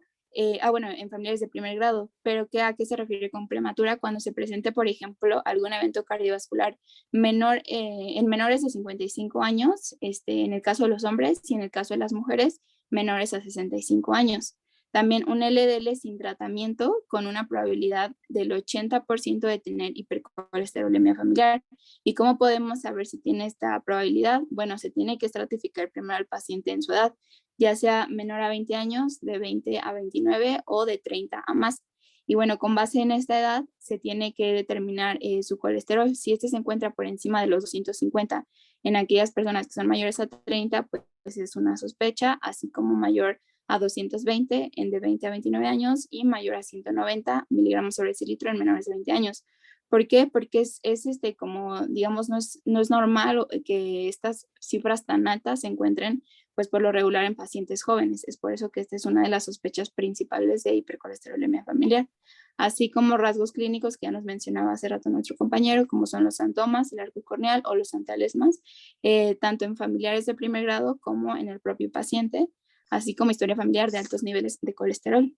Bueno, en familiares de primer grado, pero ¿a qué se refiere con prematura? Cuando se presente, por ejemplo, algún evento cardiovascular menor, en menores de 55 años, en el caso de los hombres, y en el caso de las mujeres, menores a 65 años. También un LDL sin tratamiento con una probabilidad del 80% de tener hipercolesterolemia familiar. ¿Y cómo podemos saber si tiene esta probabilidad? Bueno, se tiene que estratificar primero al paciente en su edad, ya sea menor a 20 años, de 20 a 29 o de 30 a más. Y bueno, con base en esta edad se tiene que determinar su colesterol. Si este se encuentra por encima de los 250 en aquellas personas que son mayores a 30, pues es una sospecha, así como mayor a 220 en de 20 a 29 años y mayor a 190 miligramos sobre decilitro en menores de 20 años. ¿Por qué? Porque es como, digamos, no es normal que estas cifras tan altas se encuentren, pues por lo regular en pacientes jóvenes. Es por eso que esta es una de las sospechas principales de hipercolesterolemia familiar. Así como rasgos clínicos que ya nos mencionaba hace rato nuestro compañero, como son los santomas, el arco corneal o los antalesmas, tanto en familiares de primer grado como en el propio paciente, así como historia familiar de altos niveles de colesterol.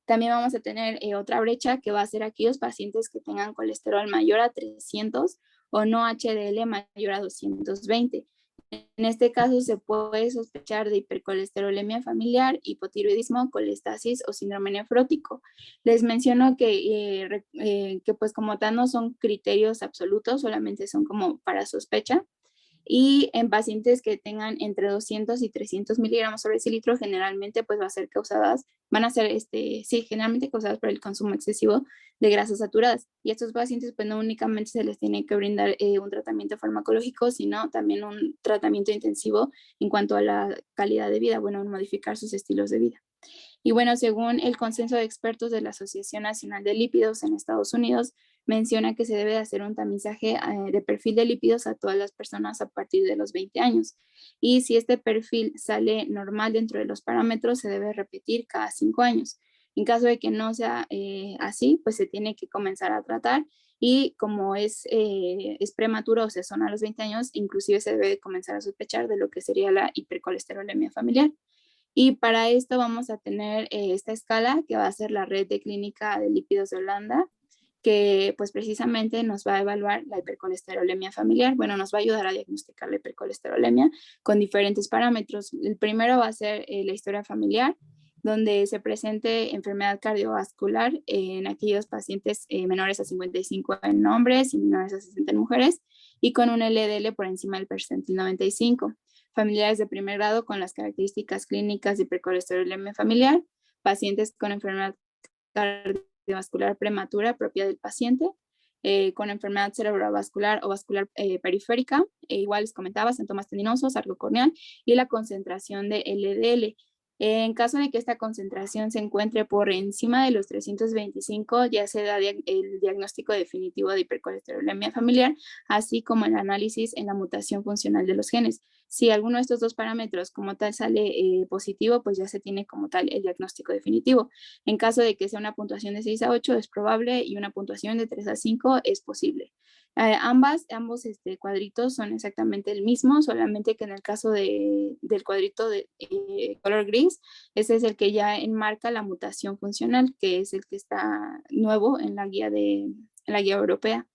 También vamos a tener otra brecha que va a ser aquellos pacientes que tengan colesterol mayor a 300 o no HDL mayor a 220. En este caso se puede sospechar de hipercolesterolemia familiar, hipotiroidismo, colestasis o síndrome nefrótico. Les menciono que pues como tal no son criterios absolutos, solamente son como para sospecha. Y en pacientes que tengan entre 200 y 300 miligramos sobre decilitro, generalmente pues van a ser generalmente causadas por el consumo excesivo de grasas saturadas. Y a estos pacientes pues no únicamente se les tiene que brindar un tratamiento farmacológico, sino también un tratamiento intensivo en cuanto a la calidad de vida, bueno, modificar sus estilos de vida. Y bueno, según el consenso de expertos de la Asociación Nacional de Lípidos en Estados Unidos, menciona que se debe hacer un tamizaje de perfil de lípidos a todas las personas a partir de los 20 años. Y si este perfil sale normal dentro de los parámetros, se debe repetir cada 5 años. En caso de que no sea así, pues se tiene que comenzar a tratar y como es prematuro, o sea, son a los 20 años, inclusive se debe comenzar a sospechar de lo que sería la hipercolesterolemia familiar. Y para esto vamos a tener esta escala que va a ser la red de clínica de lípidos de Holanda, que pues precisamente nos va a evaluar la hipercolesterolemia familiar. Bueno, nos va a ayudar a diagnosticar la hipercolesterolemia con diferentes parámetros. El primero va a ser la historia familiar, donde se presente enfermedad cardiovascular en aquellos pacientes menores a 55 en hombres y menores a 60 en mujeres, y con un LDL por encima del percentil 95. Familiares de primer grado con las características clínicas de hipercolesterolemia familiar, pacientes con enfermedad cardiovascular prematura propia del paciente, con enfermedad cerebrovascular o vascular periférica. Igual les comentaba, síntomas tendinosos, arco corneal y la concentración de LDL. En caso de que esta concentración se encuentre por encima de los 325, ya se da el diagnóstico definitivo de hipercolesterolemia familiar, así como el análisis en la mutación funcional de los genes. Si alguno de estos dos parámetros como tal sale positivo, pues ya se tiene como tal el diagnóstico definitivo. En caso de que sea una puntuación de 6 a 8 es probable y una puntuación de 3 a 5 es posible. Ambos cuadritos son exactamente el mismo, solamente que en el caso del cuadrito de color gris, ese es el que ya enmarca la mutación funcional, que es el que está nuevo en la guía europea.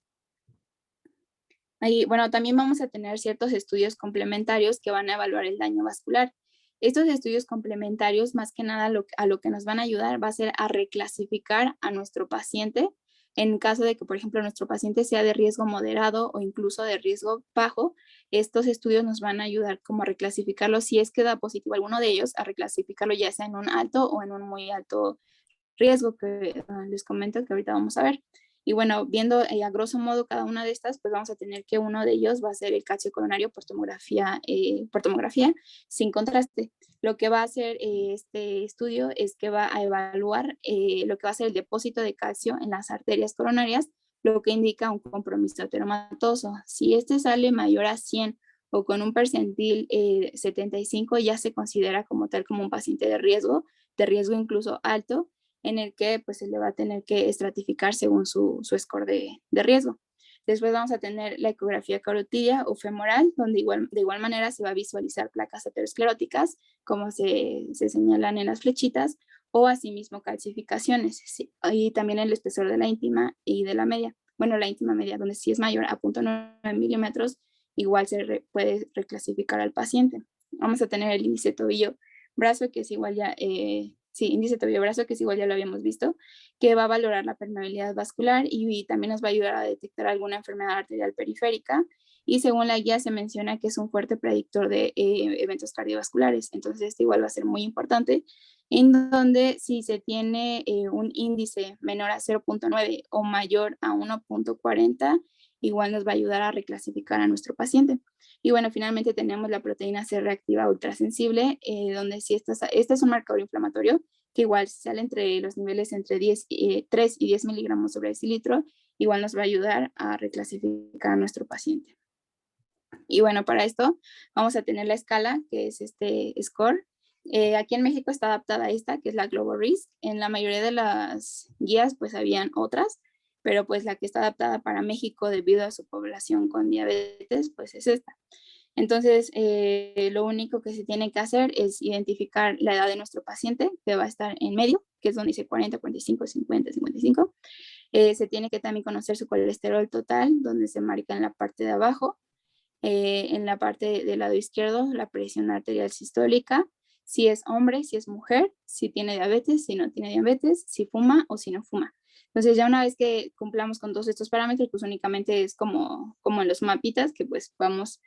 Ahí, bueno, también vamos a tener ciertos estudios complementarios que van a evaluar el daño vascular. Estos estudios complementarios, más que nada, a lo que nos van a ayudar va a ser a reclasificar a nuestro paciente en caso de que, por ejemplo, nuestro paciente sea de riesgo moderado o incluso de riesgo bajo. Estos estudios nos van a ayudar como a reclasificarlo, si es que da positivo alguno de ellos, a reclasificarlo ya sea en un alto o en un muy alto riesgo, que les comento que ahorita vamos a ver. Y bueno, viendo a grosso modo cada una de estas, pues vamos a tener que uno de ellos va a ser el calcio coronario por tomografía sin contraste. Lo que va a hacer este estudio es que va a evaluar lo que va a ser el depósito de calcio en las arterias coronarias, lo que indica un compromiso ateromatoso. Si este sale mayor a 100 o con un percentil 75, ya se considera como tal como un paciente de riesgo incluso alto, en el que pues se le va a tener que estratificar según su score de riesgo. Después vamos a tener la ecografía carotidia o femoral, donde de igual manera se va a visualizar placas ateroscleróticas, como se señalan en las flechitas, o asimismo calcificaciones, ¿sí? Y también el espesor de la íntima y de la media. Bueno, la íntima media, donde sí es mayor a 0.9 milímetros, igual se puede reclasificar al paciente. Vamos a tener el índice tobillo-brazo, que es igual ya... índice tobillo-brazo, que es igual ya lo habíamos visto, que va a valorar la permeabilidad vascular y también nos va a ayudar a detectar alguna enfermedad arterial periférica. Y según la guía se menciona que es un fuerte predictor de eventos cardiovasculares. Entonces, este igual va a ser muy importante, en donde si se tiene un índice menor a 0.9 o mayor a 1.40, igual nos va a ayudar a reclasificar a nuestro paciente. Y bueno, finalmente tenemos la proteína C reactiva ultrasensible, donde si este es un marcador inflamatorio, que igual sale entre los niveles entre 3 y 10 miligramos sobre decilitro, igual nos va a ayudar a reclasificar a nuestro paciente. Y bueno, para esto vamos a tener la escala, que es este score. Aquí en México está adaptada esta, que es la Global Risk. En la mayoría de las guías pues habían otras, pero pues la que está adaptada para México debido a su población con diabetes, pues es esta. Entonces, lo único que se tiene que hacer es identificar la edad de nuestro paciente, que va a estar en medio, que es donde dice 40, 45, 50, 55. Se tiene que también conocer su colesterol total, donde se marca en la parte de abajo. En la parte del lado izquierdo, la presión arterial sistólica, si es hombre, si es mujer, si tiene diabetes, si no tiene diabetes, si fuma o si no fuma. Entonces ya una vez que cumplamos con todos estos parámetros, pues únicamente es como en los mapitas que pues vamos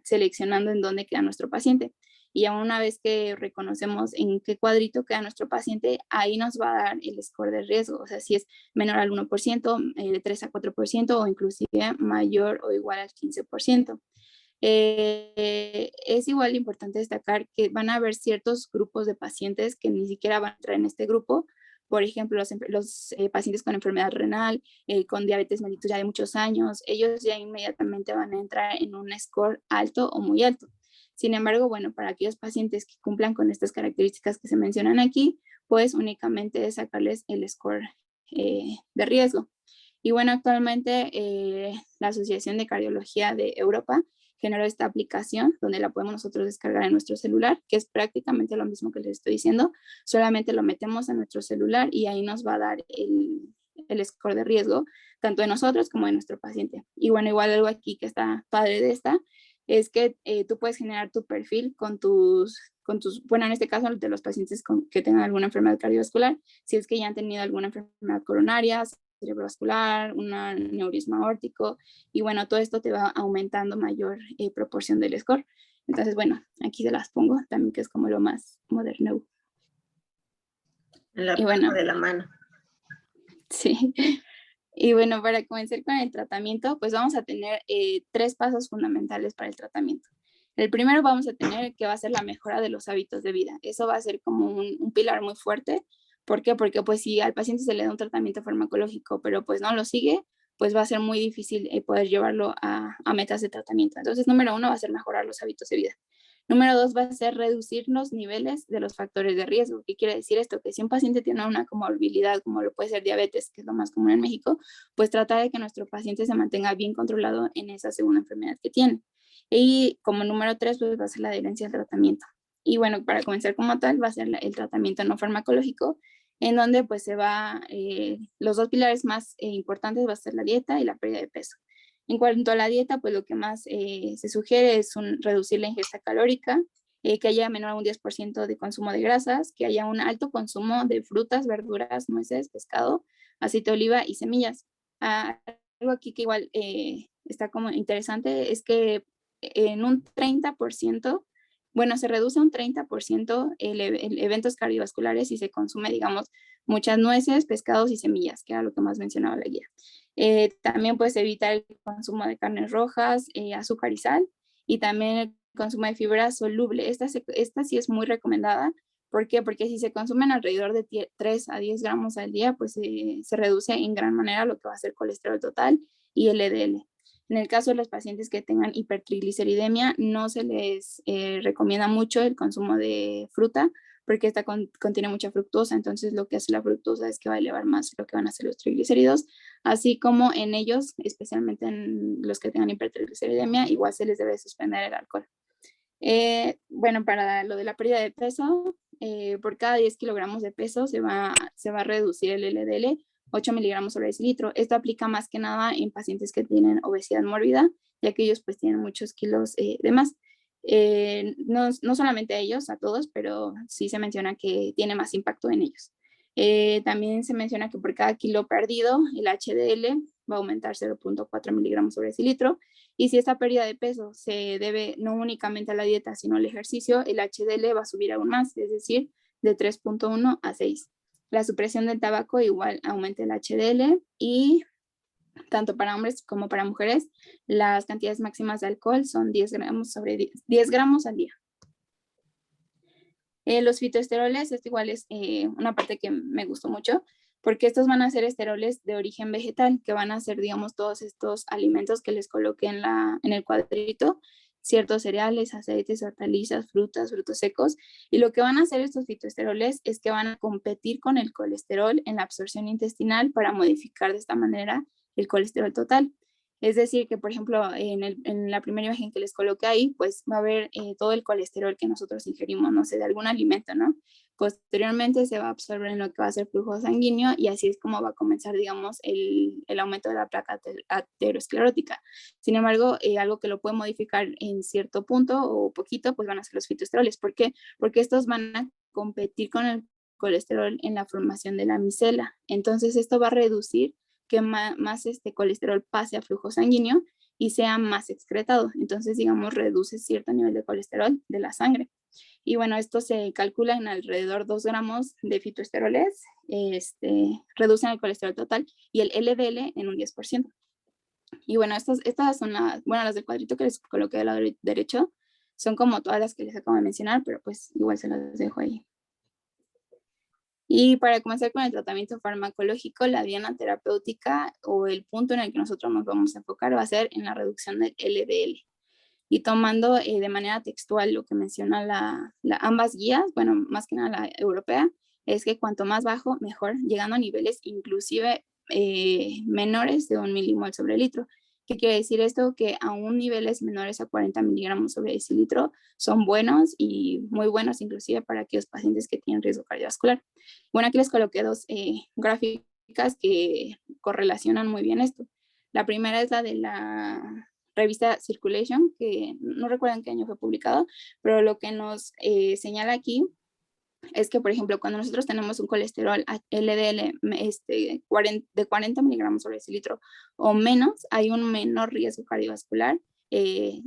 seleccionando en dónde queda nuestro paciente. Y ya una vez que reconocemos en qué cuadrito queda nuestro paciente, ahí nos va a dar el score de riesgo. O sea, si es menor al 1%, de 3 a 4% o inclusive mayor o igual al 15%. Es igual importante destacar que van a haber ciertos grupos de pacientes que ni siquiera van a entrar en este grupo. Por ejemplo, los pacientes con enfermedad renal, con diabetes mellitus ya de muchos años, ellos ya inmediatamente van a entrar en un score alto o muy alto. Sin embargo, bueno, para aquellos pacientes que cumplan con estas características que se mencionan aquí, pues únicamente es sacarles el score de riesgo. Y bueno, actualmente la Asociación de Cardiología de Europa generó esta aplicación donde la podemos nosotros descargar en nuestro celular, que es prácticamente lo mismo que les estoy diciendo, solamente lo metemos en nuestro celular y ahí nos va a dar el score de riesgo, tanto de nosotros como de nuestro paciente. Y bueno, igual algo aquí que está padre de esta, es que tú puedes generar tu perfil con tus, bueno, en este caso de los pacientes que tengan alguna enfermedad cardiovascular, si es que ya han tenido alguna enfermedad coronaria, cerebrovascular, un aneurisma aórtico, y bueno, todo esto te va aumentando mayor proporción del score. Entonces, bueno, aquí se las pongo también, que es como lo más moderno. En la palma de la mano. Sí. Y bueno, para comenzar con el tratamiento, pues vamos a tener 3 pasos fundamentales para el tratamiento. El primero vamos a tener que va a ser la mejora de los hábitos de vida. Eso va a ser como un pilar muy fuerte. ¿Por qué? Porque pues si al paciente se le da un tratamiento farmacológico, pero pues no lo sigue, pues va a ser muy difícil poder llevarlo a metas de tratamiento. Entonces, número 1 va a ser mejorar los hábitos de vida. Número 2 va a ser reducir los niveles de los factores de riesgo. ¿Qué quiere decir esto? Que si un paciente tiene una comorbilidad, como lo puede ser diabetes, que es lo más común en México, pues tratar de que nuestro paciente se mantenga bien controlado en esa segunda enfermedad que tiene. Y como número 3, pues va a ser la adherencia al tratamiento. Y bueno, para comenzar como tal, va a ser el tratamiento no farmacológico, en donde pues se va, los 2 pilares más importantes va a ser la dieta y la pérdida de peso. En cuanto a la dieta, pues lo que más se sugiere es reducir la ingesta calórica, que haya menor a un 10% de consumo de grasas, que haya un alto consumo de frutas, verduras, nueces, pescado, aceite de oliva y semillas. Algo aquí que igual está como interesante es que en un 30%, bueno, se reduce un 30% el eventos cardiovasculares si se consume, digamos, muchas nueces, pescados y semillas, que era lo que más mencionaba la guía. También puedes evitar el consumo de carnes rojas, azúcar y sal, y también el consumo de fibra soluble. Esta sí es muy recomendada. ¿Por qué? Porque si se consumen alrededor de 3 a 10 gramos al día, pues se reduce en gran manera lo que va a ser colesterol total y LDL. En el caso de los pacientes que tengan hipertrigliceridemia, no se les recomienda mucho el consumo de fruta porque esta contiene mucha fructosa, entonces lo que hace la fructosa es que va a elevar más lo que van a ser los triglicéridos, así como en ellos, especialmente en los que tengan hipertrigliceridemia, igual se les debe suspender el alcohol. Bueno, para lo de la pérdida de peso, por cada 10 kilogramos de peso se va a reducir el LDL 8 miligramos sobre decilitro. Esto aplica más que nada en pacientes que tienen obesidad mórbida, ya que ellos pues tienen muchos kilos de más. No solamente a ellos, a todos, pero sí se menciona que tiene más impacto en ellos. También se menciona que por cada kilo perdido, el HDL va a aumentar 0.4 miligramos sobre decilitro. Y si esta pérdida de peso se debe no únicamente a la dieta, sino al ejercicio, el HDL va a subir aún más, es decir, de 3.1 a 6. La supresión del tabaco igual aumenta el HDL y tanto para hombres como para mujeres, las cantidades máximas de alcohol son 10 gramos al día. Los fitoesteroles, esto igual es una parte que me gustó mucho, porque estos van a ser esteroles de origen vegetal, que van a ser, digamos, todos estos alimentos que les coloqué en el cuadrito, ciertos cereales, aceites, hortalizas, frutas, frutos secos, y lo que van a hacer estos fitoesteroles es que van a competir con el colesterol en la absorción intestinal para modificar de esta manera el colesterol total. Es decir, que por ejemplo, en la primera imagen que les coloqué ahí, pues va a haber todo el colesterol que nosotros ingerimos, no sé, de algún alimento, ¿no? Posteriormente se va a absorber en lo que va a ser flujo sanguíneo y así es como va a comenzar, digamos, el aumento de la placa aterosclerótica. Sin embargo, algo que lo puede modificar en cierto punto o poquito, pues van a ser los fitoesteroles. ¿Por qué? Porque estos van a competir con el colesterol en la formación de la micela. Entonces, esto va a reducir que más este colesterol pase a flujo sanguíneo y sea más excretado. Entonces, digamos, reduce cierto nivel de colesterol de la sangre. Y bueno, esto se calcula en alrededor 2 gramos de fitoesteroles, reducen el colesterol total y el LDL en un 10%. Y bueno, estas son las del cuadrito que les coloqué del lado derecho, son como todas las que les acabo de mencionar, pero pues igual se las dejo ahí. Y para comenzar con el tratamiento farmacológico, la diana terapéutica o el punto en el que nosotros nos vamos a enfocar va a ser en la reducción del LDL. Y tomando de manera textual lo que menciona ambas guías, bueno, más que nada la europea, es que cuanto más bajo, mejor, llegando a niveles inclusive menores de 1 milimol sobre litro. ¿Qué quiere decir esto? Que aún niveles menores a 40 miligramos sobre decilitro son buenos y muy buenos inclusive para aquellos pacientes que tienen riesgo cardiovascular. Bueno, aquí les coloqué 2 gráficas que correlacionan muy bien esto. La primera es la de la revista Circulation, que no recuerdo en qué año fue publicado, pero lo que nos señala aquí es que, por ejemplo, cuando nosotros tenemos un colesterol LDL de 40 miligramos sobre decilitro o menos, hay un menor riesgo cardiovascular, hay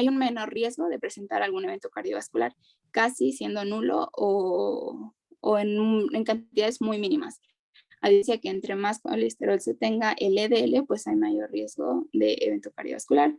un menor riesgo de presentar algún evento cardiovascular, casi siendo nulo o en cantidades muy mínimas. Dice que entre más colesterol se tenga LDL, pues hay mayor riesgo de evento cardiovascular.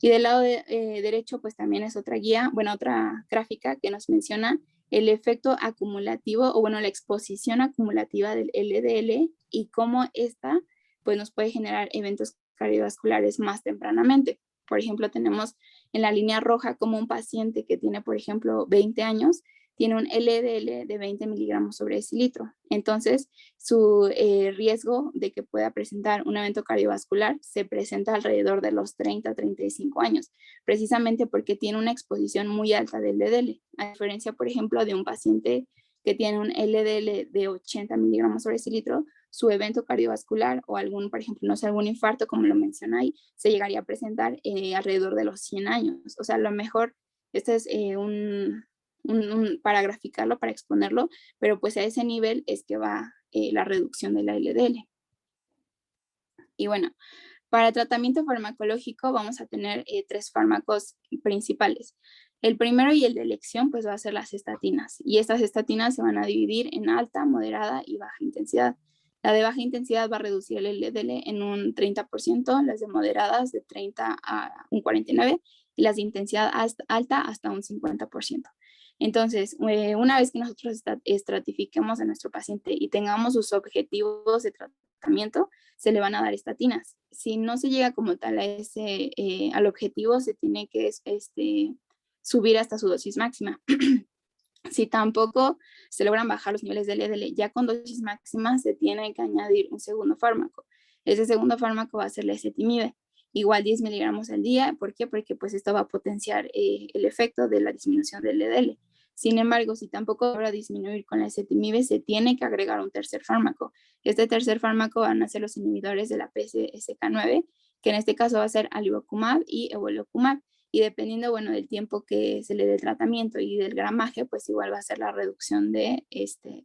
Y del lado derecho, pues también es otra guía, bueno, otra gráfica que nos menciona el efecto acumulativo, o bueno, la exposición acumulativa del LDL y cómo esta, pues nos puede generar eventos cardiovasculares más tempranamente. Por ejemplo, tenemos en la línea roja como un paciente que tiene, por ejemplo, 20 años, tiene un LDL de 20 miligramos sobre decilitro. Entonces, su riesgo de que pueda presentar un evento cardiovascular se presenta alrededor de los 30 a 35 años, precisamente porque tiene una exposición muy alta del LDL, a diferencia, por ejemplo, de un paciente que tiene un LDL de 80 miligramos sobre decilitro, su evento cardiovascular o algún, por ejemplo, no sé, algún infarto, como lo menciona ahí, se llegaría a presentar alrededor de los 100 años. O sea, a lo mejor este es para graficarlo, para exponerlo, pero pues a ese nivel es que va la reducción de la LDL. Y bueno, para el tratamiento farmacológico vamos a tener 3 fármacos principales. El primero y el de elección pues va a ser las estatinas, y estas estatinas se van a dividir en alta, moderada y baja intensidad. La de baja intensidad va a reducir el LDL en un 30%, las de moderadas de 30 a un 49% y las de intensidad alta hasta un 50%. Entonces, una vez que nosotros estratifiquemos a nuestro paciente y tengamos sus objetivos de tratamiento, se le van a dar estatinas. Si no se llega como tal al objetivo, se tiene que subir hasta su dosis máxima. Si tampoco se logran bajar los niveles de LDL, ya con dosis máxima se tiene que añadir un segundo fármaco. Ese segundo fármaco va a ser la ezetimibe, igual 10 miligramos al día. ¿Por qué? Porque pues esto va a potenciar el efecto de la disminución del LDL. Sin embargo, si tampoco logra disminuir con la ezetimibe, se tiene que agregar un tercer fármaco. Este tercer fármaco van a ser los inhibidores de la PCSK9, que en este caso va a ser alibocumab y evolocumab. Y dependiendo, bueno, del tiempo que se le dé el tratamiento y del gramaje, pues igual va a ser la reducción del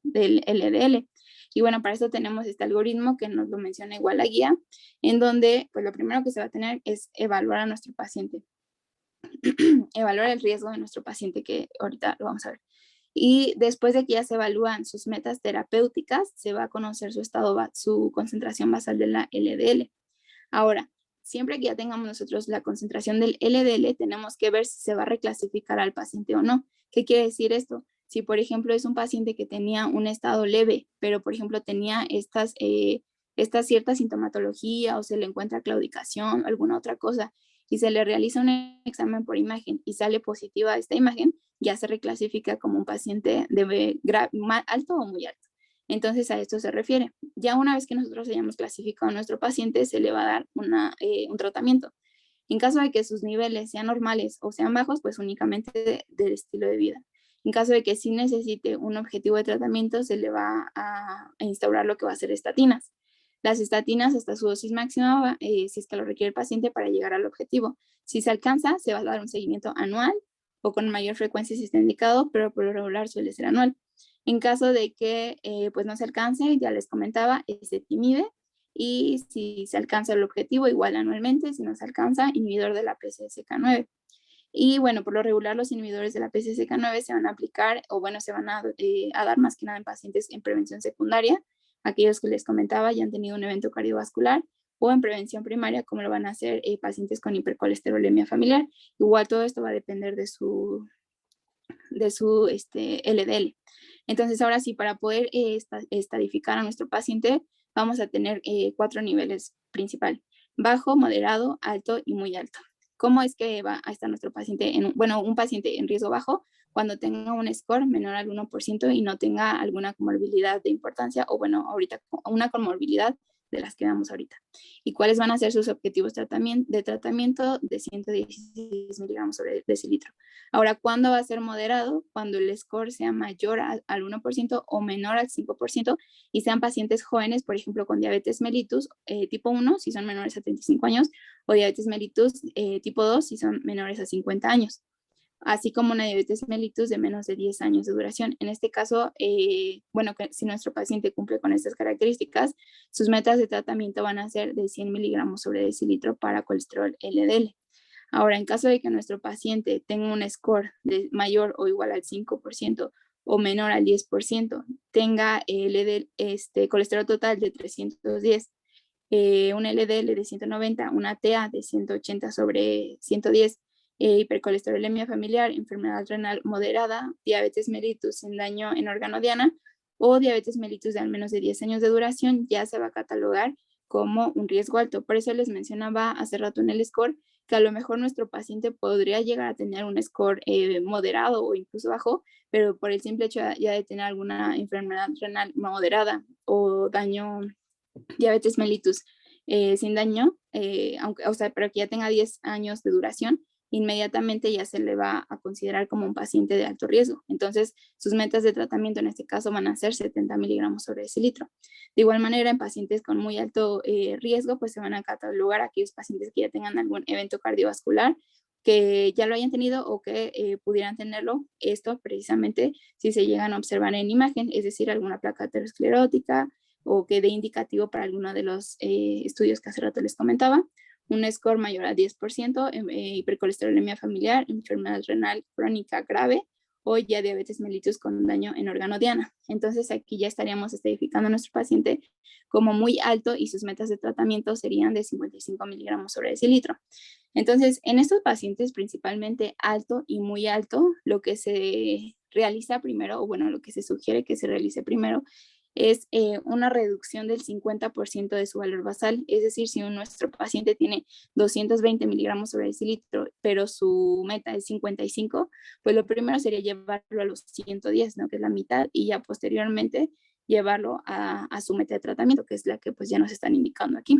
LDL. Y bueno, para eso tenemos este algoritmo que nos lo menciona igual la guía, en donde pues lo primero que se va a tener es evaluar a nuestro paciente. Evaluar el riesgo de nuestro paciente, que ahorita lo vamos a ver. Y después de que ya se evalúan sus metas terapéuticas, se va a conocer su concentración basal de la LDL. Ahora, siempre que ya tengamos nosotros la concentración del LDL, tenemos que ver si se va a reclasificar al paciente o no. ¿Qué quiere decir esto? Si, por ejemplo, es un paciente que tenía un estado leve, pero, por ejemplo, tenía esta cierta sintomatología, o se le encuentra claudicación o alguna otra cosa, y se le realiza un examen por imagen y sale positiva esta imagen, ya se reclasifica como un paciente de alto o muy alto. Entonces a esto se refiere. Ya una vez que nosotros hayamos clasificado a nuestro paciente, se le va a dar un tratamiento. En caso de que sus niveles sean normales o sean bajos, pues únicamente del estilo de vida. En caso de que sí necesite un objetivo de tratamiento, se le va a instaurar lo que va a ser estatinas. Las estatinas hasta su dosis máxima, si es que lo requiere el paciente, para llegar al objetivo. Si se alcanza, se va a dar un seguimiento anual o con mayor frecuencia si está indicado, pero por lo regular suele ser anual. En caso de que pues no se alcance, ya les comentaba, ezetimibe, y si se alcanza el objetivo, igual anualmente. Si no se alcanza, inhibidor de la PCSK9. Y bueno, por lo regular los inhibidores de la PCSK9 se van a aplicar, o bueno, se van a dar más que nada en pacientes en prevención secundaria, aquellos que les comentaba ya han tenido un evento cardiovascular, o en prevención primaria, como lo van a hacer pacientes con hipercolesterolemia familiar. Igual todo esto va a depender de su LDL. Entonces, ahora sí, para poder estadificar a nuestro paciente, vamos a tener 4 niveles principales: bajo, moderado, alto y muy alto. ¿Cómo es que va a estar nuestro paciente? Un paciente en riesgo bajo, cuando tenga un score menor al 1% y no tenga alguna comorbilidad de importancia, o bueno, ahorita una comorbilidad de las que damos ahorita. ¿Y cuáles van a ser sus objetivos de tratamiento? De 116 miligramos sobre decilitro. Ahora, ¿cuándo va a ser moderado? Cuando el score sea mayor al 1% o menor al 5%, y sean pacientes jóvenes, por ejemplo, con diabetes mellitus tipo 1, si son menores a 35 años, o diabetes mellitus tipo 2, si son menores a 50 años. Así como una diabetes mellitus de menos de 10 años de duración. En este caso, si nuestro paciente cumple con estas características, sus metas de tratamiento van a ser de 100 miligramos sobre decilitro para colesterol LDL. Ahora, en caso de que nuestro paciente tenga un score de mayor o igual al 5% o menor al 10%, tenga colesterol total de 310, un LDL de 190, una TA de 180/110, hipercolesterolemia familiar, enfermedad renal moderada, diabetes mellitus sin daño en órgano diana o diabetes mellitus de al menos de 10 años de duración, ya se va a catalogar como un riesgo alto. Por eso les mencionaba hace rato en el score que a lo mejor nuestro paciente podría llegar a tener un score moderado o incluso bajo, pero por el simple hecho ya de tener alguna enfermedad renal moderada o daño, diabetes mellitus sin daño, pero que ya tenga 10 años de duración, inmediatamente ya se le va a considerar como un paciente de alto riesgo. Entonces, sus metas de tratamiento en este caso van a ser 70 miligramos sobre decilitro. De igual manera, en pacientes con muy alto riesgo, pues se van a catalogar aquellos pacientes que ya tengan algún evento cardiovascular, que ya lo hayan tenido o que pudieran tenerlo. Esto precisamente si se llegan a observar en imagen, es decir, alguna placa aterosclerótica o que dé indicativo para alguno de los estudios que hace rato les comentaba. Un score mayor a 10%, hipercolesterolemia familiar, enfermedad renal crónica grave o ya diabetes mellitus con daño en órgano diana. Entonces aquí ya estaríamos estadificando a nuestro paciente como muy alto y sus metas de tratamiento serían de 55 miligramos sobre decilitro. Entonces, en estos pacientes principalmente alto y muy alto, lo que se realiza primero, o bueno, lo que se sugiere que se realice primero, es una reducción del 50% de su valor basal. Es decir, si nuestro paciente tiene 220 miligramos sobre decilitro, pero su meta es 55, pues lo primero sería llevarlo a los 110, ¿no? Que es la mitad, y ya posteriormente llevarlo a su meta de tratamiento, que es la que pues ya nos están indicando aquí.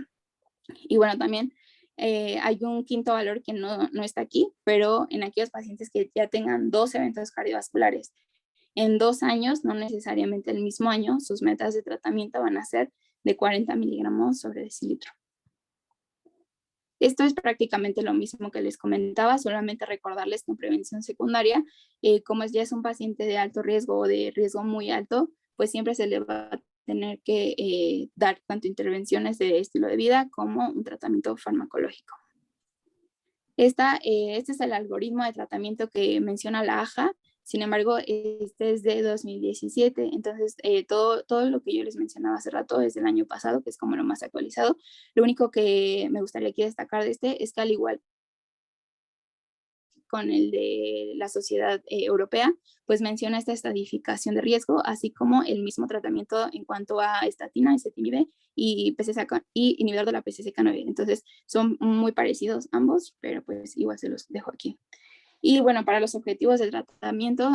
Y bueno, también hay un quinto valor que no está aquí, pero en aquellos pacientes que ya tengan 2 eventos cardiovasculares en 2 años, no necesariamente el mismo año, sus metas de tratamiento van a ser de 40 miligramos sobre decilitro. Esto es prácticamente lo mismo que les comentaba, solamente recordarles que en prevención secundaria, como ya es un paciente de alto riesgo o de riesgo muy alto, pues siempre se le va a tener que dar tanto intervenciones de estilo de vida como un tratamiento farmacológico. Este es el algoritmo de tratamiento que menciona la AJA. Sin embargo, este es de 2017, entonces todo lo que yo les mencionaba hace rato es del año pasado, que es como lo más actualizado. Lo único que me gustaría aquí destacar de este es que al igual con el de la Sociedad Europea, pues menciona esta estratificación de riesgo, así como el mismo tratamiento en cuanto a estatina, ezetimibe y inhibidor de la PCSK9. Entonces son muy parecidos ambos, pero pues igual se los dejo aquí. Y bueno, para los objetivos del tratamiento,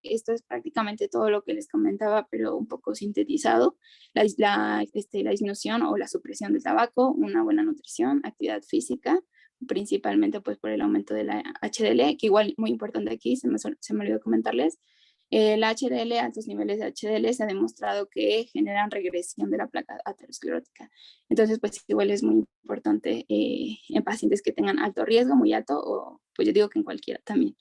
esto es prácticamente todo lo que les comentaba, pero un poco sintetizado. La disminución o la supresión del tabaco, una buena nutrición, actividad física, principalmente pues por el aumento de la HDL, que igual muy importante aquí, se me olvidó comentarles. La HDL, altos niveles de HDL, se ha demostrado que generan regresión de la placa aterosclerótica. Entonces, pues igual es muy importante en pacientes que tengan alto riesgo, muy alto, o pues yo digo que en cualquiera también.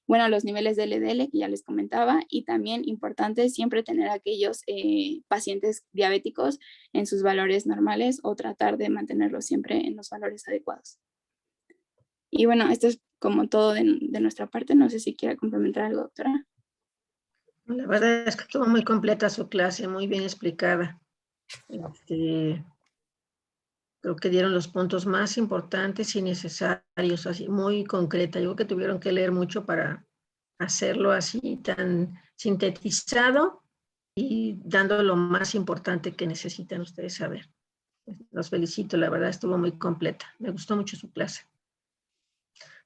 Bueno, los niveles de LDL que ya les comentaba, y también importante siempre tener aquellos pacientes diabéticos en sus valores normales o tratar de mantenerlos siempre en los valores adecuados. Y bueno, esto es como todo de nuestra parte. No sé si quiera complementar algo, doctora. La verdad es que estuvo muy completa su clase, muy bien explicada. Creo que dieron los puntos más importantes y necesarios, así muy concreta. Yo creo que tuvieron que leer mucho para hacerlo así tan sintetizado y dando lo más importante que necesitan ustedes saber. Los felicito, la verdad estuvo muy completa. Me gustó mucho su clase.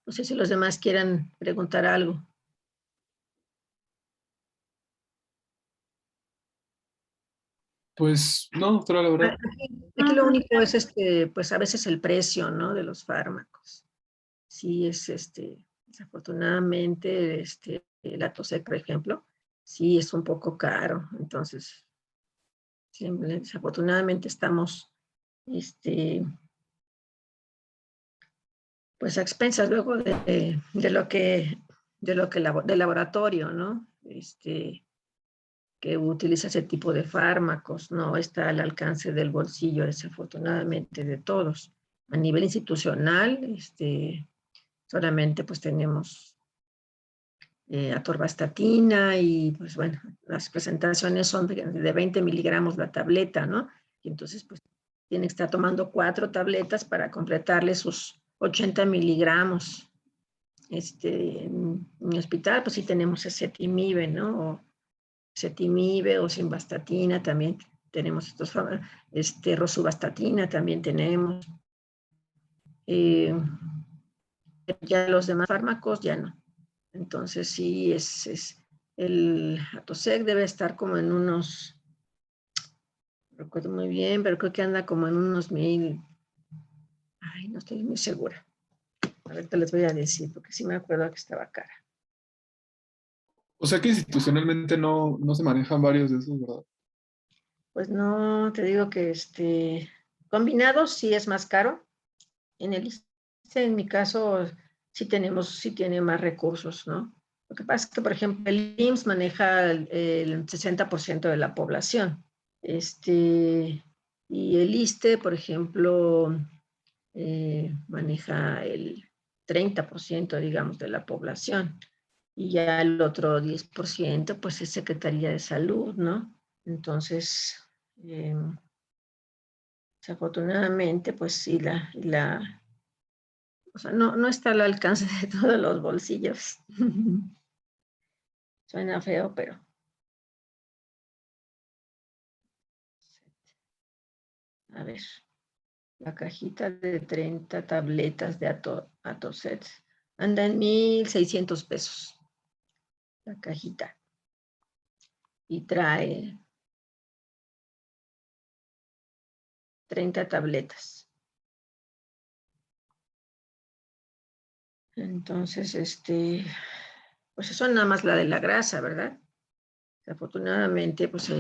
No sé si los demás quieran preguntar algo. Pues no, doctora, la verdad. Aquí lo único es pues a veces el precio, ¿no? De los fármacos. Sí es desafortunadamente el Atosec, por ejemplo, sí es un poco caro. Entonces, desafortunadamente estamos pues a expensas luego de lo que del laboratorio, ¿no? Que utiliza ese tipo de fármacos, no está al alcance del bolsillo, desafortunadamente, de todos. A nivel institucional, solamente pues tenemos atorvastatina y pues bueno, las presentaciones son de 20 miligramos la tableta, ¿no? Y entonces pues tiene que estar tomando 4 tabletas para completarle sus 80 miligramos. En mi hospital pues sí tenemos ezetimibe, ¿no? O ezetimibe o simvastatina también tenemos estos, rosuvastatina también tenemos. Ya los demás fármacos ya no. Entonces sí, el Atosec debe estar como en unos, no recuerdo muy bien, pero creo que anda como en unos 1000, ay, no estoy muy segura. Ahorita les voy a decir, porque sí me acuerdo que estaba cara. O sea que institucionalmente no se manejan varios de esos, ¿verdad? Pues no, te digo que combinados sí es más caro. En el ISSSTE, en mi caso, sí tiene más recursos, ¿no? Lo que pasa es que, por ejemplo, el IMSS maneja el 60% de la población. Y el ISSSTE, por ejemplo, maneja el 30%, digamos, de la población. Y ya el otro 10%, pues es Secretaría de Salud, ¿no? Entonces, desafortunadamente, pues sí, o sea, no está al alcance de todos los bolsillos. Suena feo, pero... A ver, la cajita de 30 tabletas de Atosec anda en 1,600 pesos. La cajita. Y trae 30 tabletas. Entonces, pues eso nada más la de la grasa, ¿verdad? Afortunadamente, pues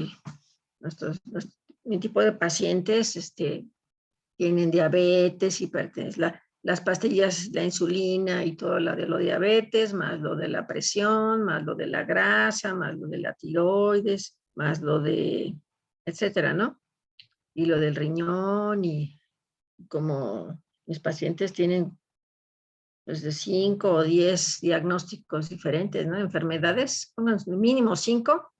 mi tipo de pacientes, tienen diabetes, hipertensión, las pastillas, la insulina y todo lo de lo diabetes, más lo de la presión, más lo de la grasa, más lo de la tiroides, más lo de, etcétera, ¿no? Y lo del riñón y como mis pacientes tienen pues de 5 o 10 diagnósticos diferentes, ¿no? Enfermedades, pongan mínimo 5,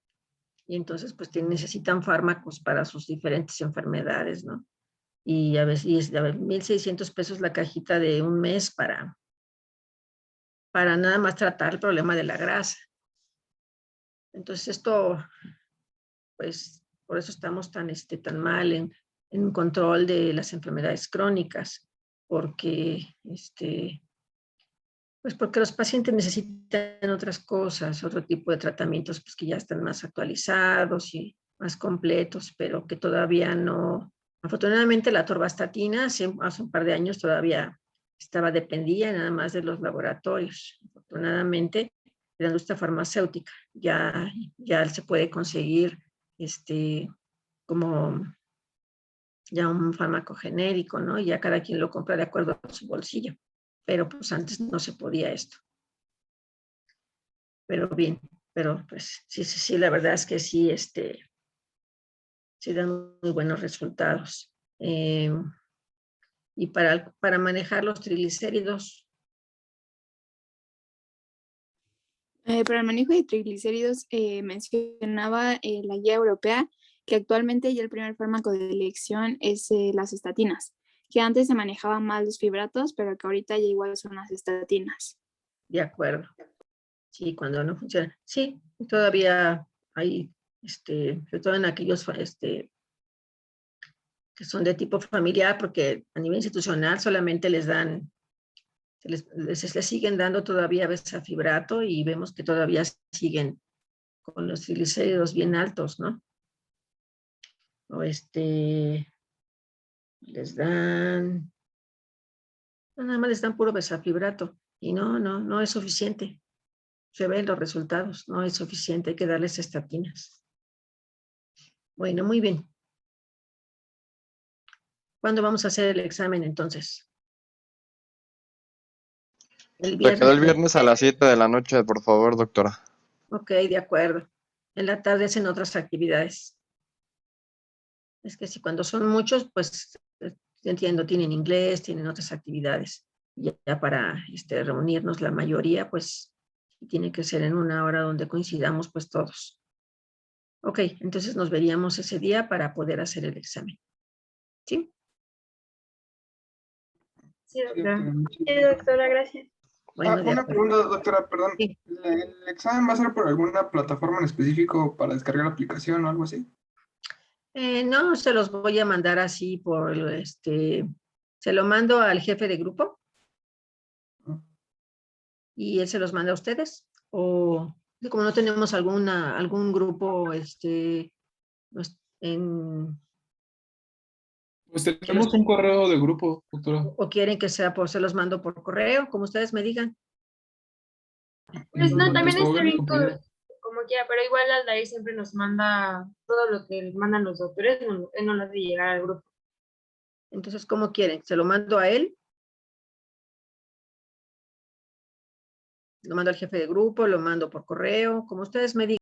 y entonces pues necesitan fármacos para sus diferentes enfermedades, ¿no? Y a veces es 1,600 pesos la cajita de un mes para nada más tratar el problema de la grasa. Entonces esto, pues, por eso estamos tan mal en control de las enfermedades crónicas, porque, pues porque los pacientes necesitan otras cosas, otro tipo de tratamientos pues, que ya están más actualizados y más completos, pero que todavía no. Afortunadamente la atorvastatina hace un par de años todavía dependía nada más de los laboratorios. Afortunadamente la industria farmacéutica ya se puede conseguir como ya un fármaco genérico, ¿no? Y ya cada quien lo compra de acuerdo a su bolsillo. Pero pues antes no se podía esto. Pero bien, pero pues sí, la verdad es que sí, sí dan muy buenos resultados. Y para manejar los triglicéridos. Para el manejo de triglicéridos, mencionaba la guía europea que actualmente ya el primer fármaco de elección es las estatinas, que antes se manejaban más los fibratos, pero que ahorita ya igual son las estatinas. De acuerdo. Sí, cuando no funciona. Sí, todavía hay, sobre todo en aquellos que son de tipo familiar, porque a nivel institucional solamente les dan, les siguen dando todavía besafibrato y vemos que todavía siguen con los triglicéridos bien altos, ¿no? O les dan, nada más les dan puro besafibrato y no es suficiente. Se ven los resultados, no es suficiente, hay que darles estatinas. Bueno, muy bien. ¿Cuándo vamos a hacer el examen entonces? Se quedó el viernes a las 7 de la noche, por favor, doctora. Ok, de acuerdo. En la tarde hacen otras actividades. Es que si cuando son muchos, pues entiendo, tienen inglés, tienen otras actividades. Ya para reunirnos la mayoría, pues Y tiene que ser en una hora donde coincidamos pues todos. Ok, entonces nos veríamos ese día para poder hacer el examen. ¿Sí? Sí, doctora. Sí, doctora, gracias. Bueno, de Una acuerdo. pregunta, doctora, perdón. Sí. ¿El examen va a ser por alguna plataforma en específico para descargar la aplicación o algo así? No, se los voy a mandar así por se lo mando al jefe de grupo y él se los manda a ustedes. O como no tenemos algún grupo pues, Pues tenemos un correo de grupo, doctora. o quieren que sea se los mando por correo, como ustedes me digan. Pues no, también como está ven, bien compañero. como quiera, pero igual Aldair siempre nos manda todo lo que mandan los doctores, él no lo hace llegar al grupo. Entonces, ¿cómo quieren? ¿Se lo mando a él? ¿Lo mando al jefe de grupo? ¿Lo mando por correo? Como ustedes me digan.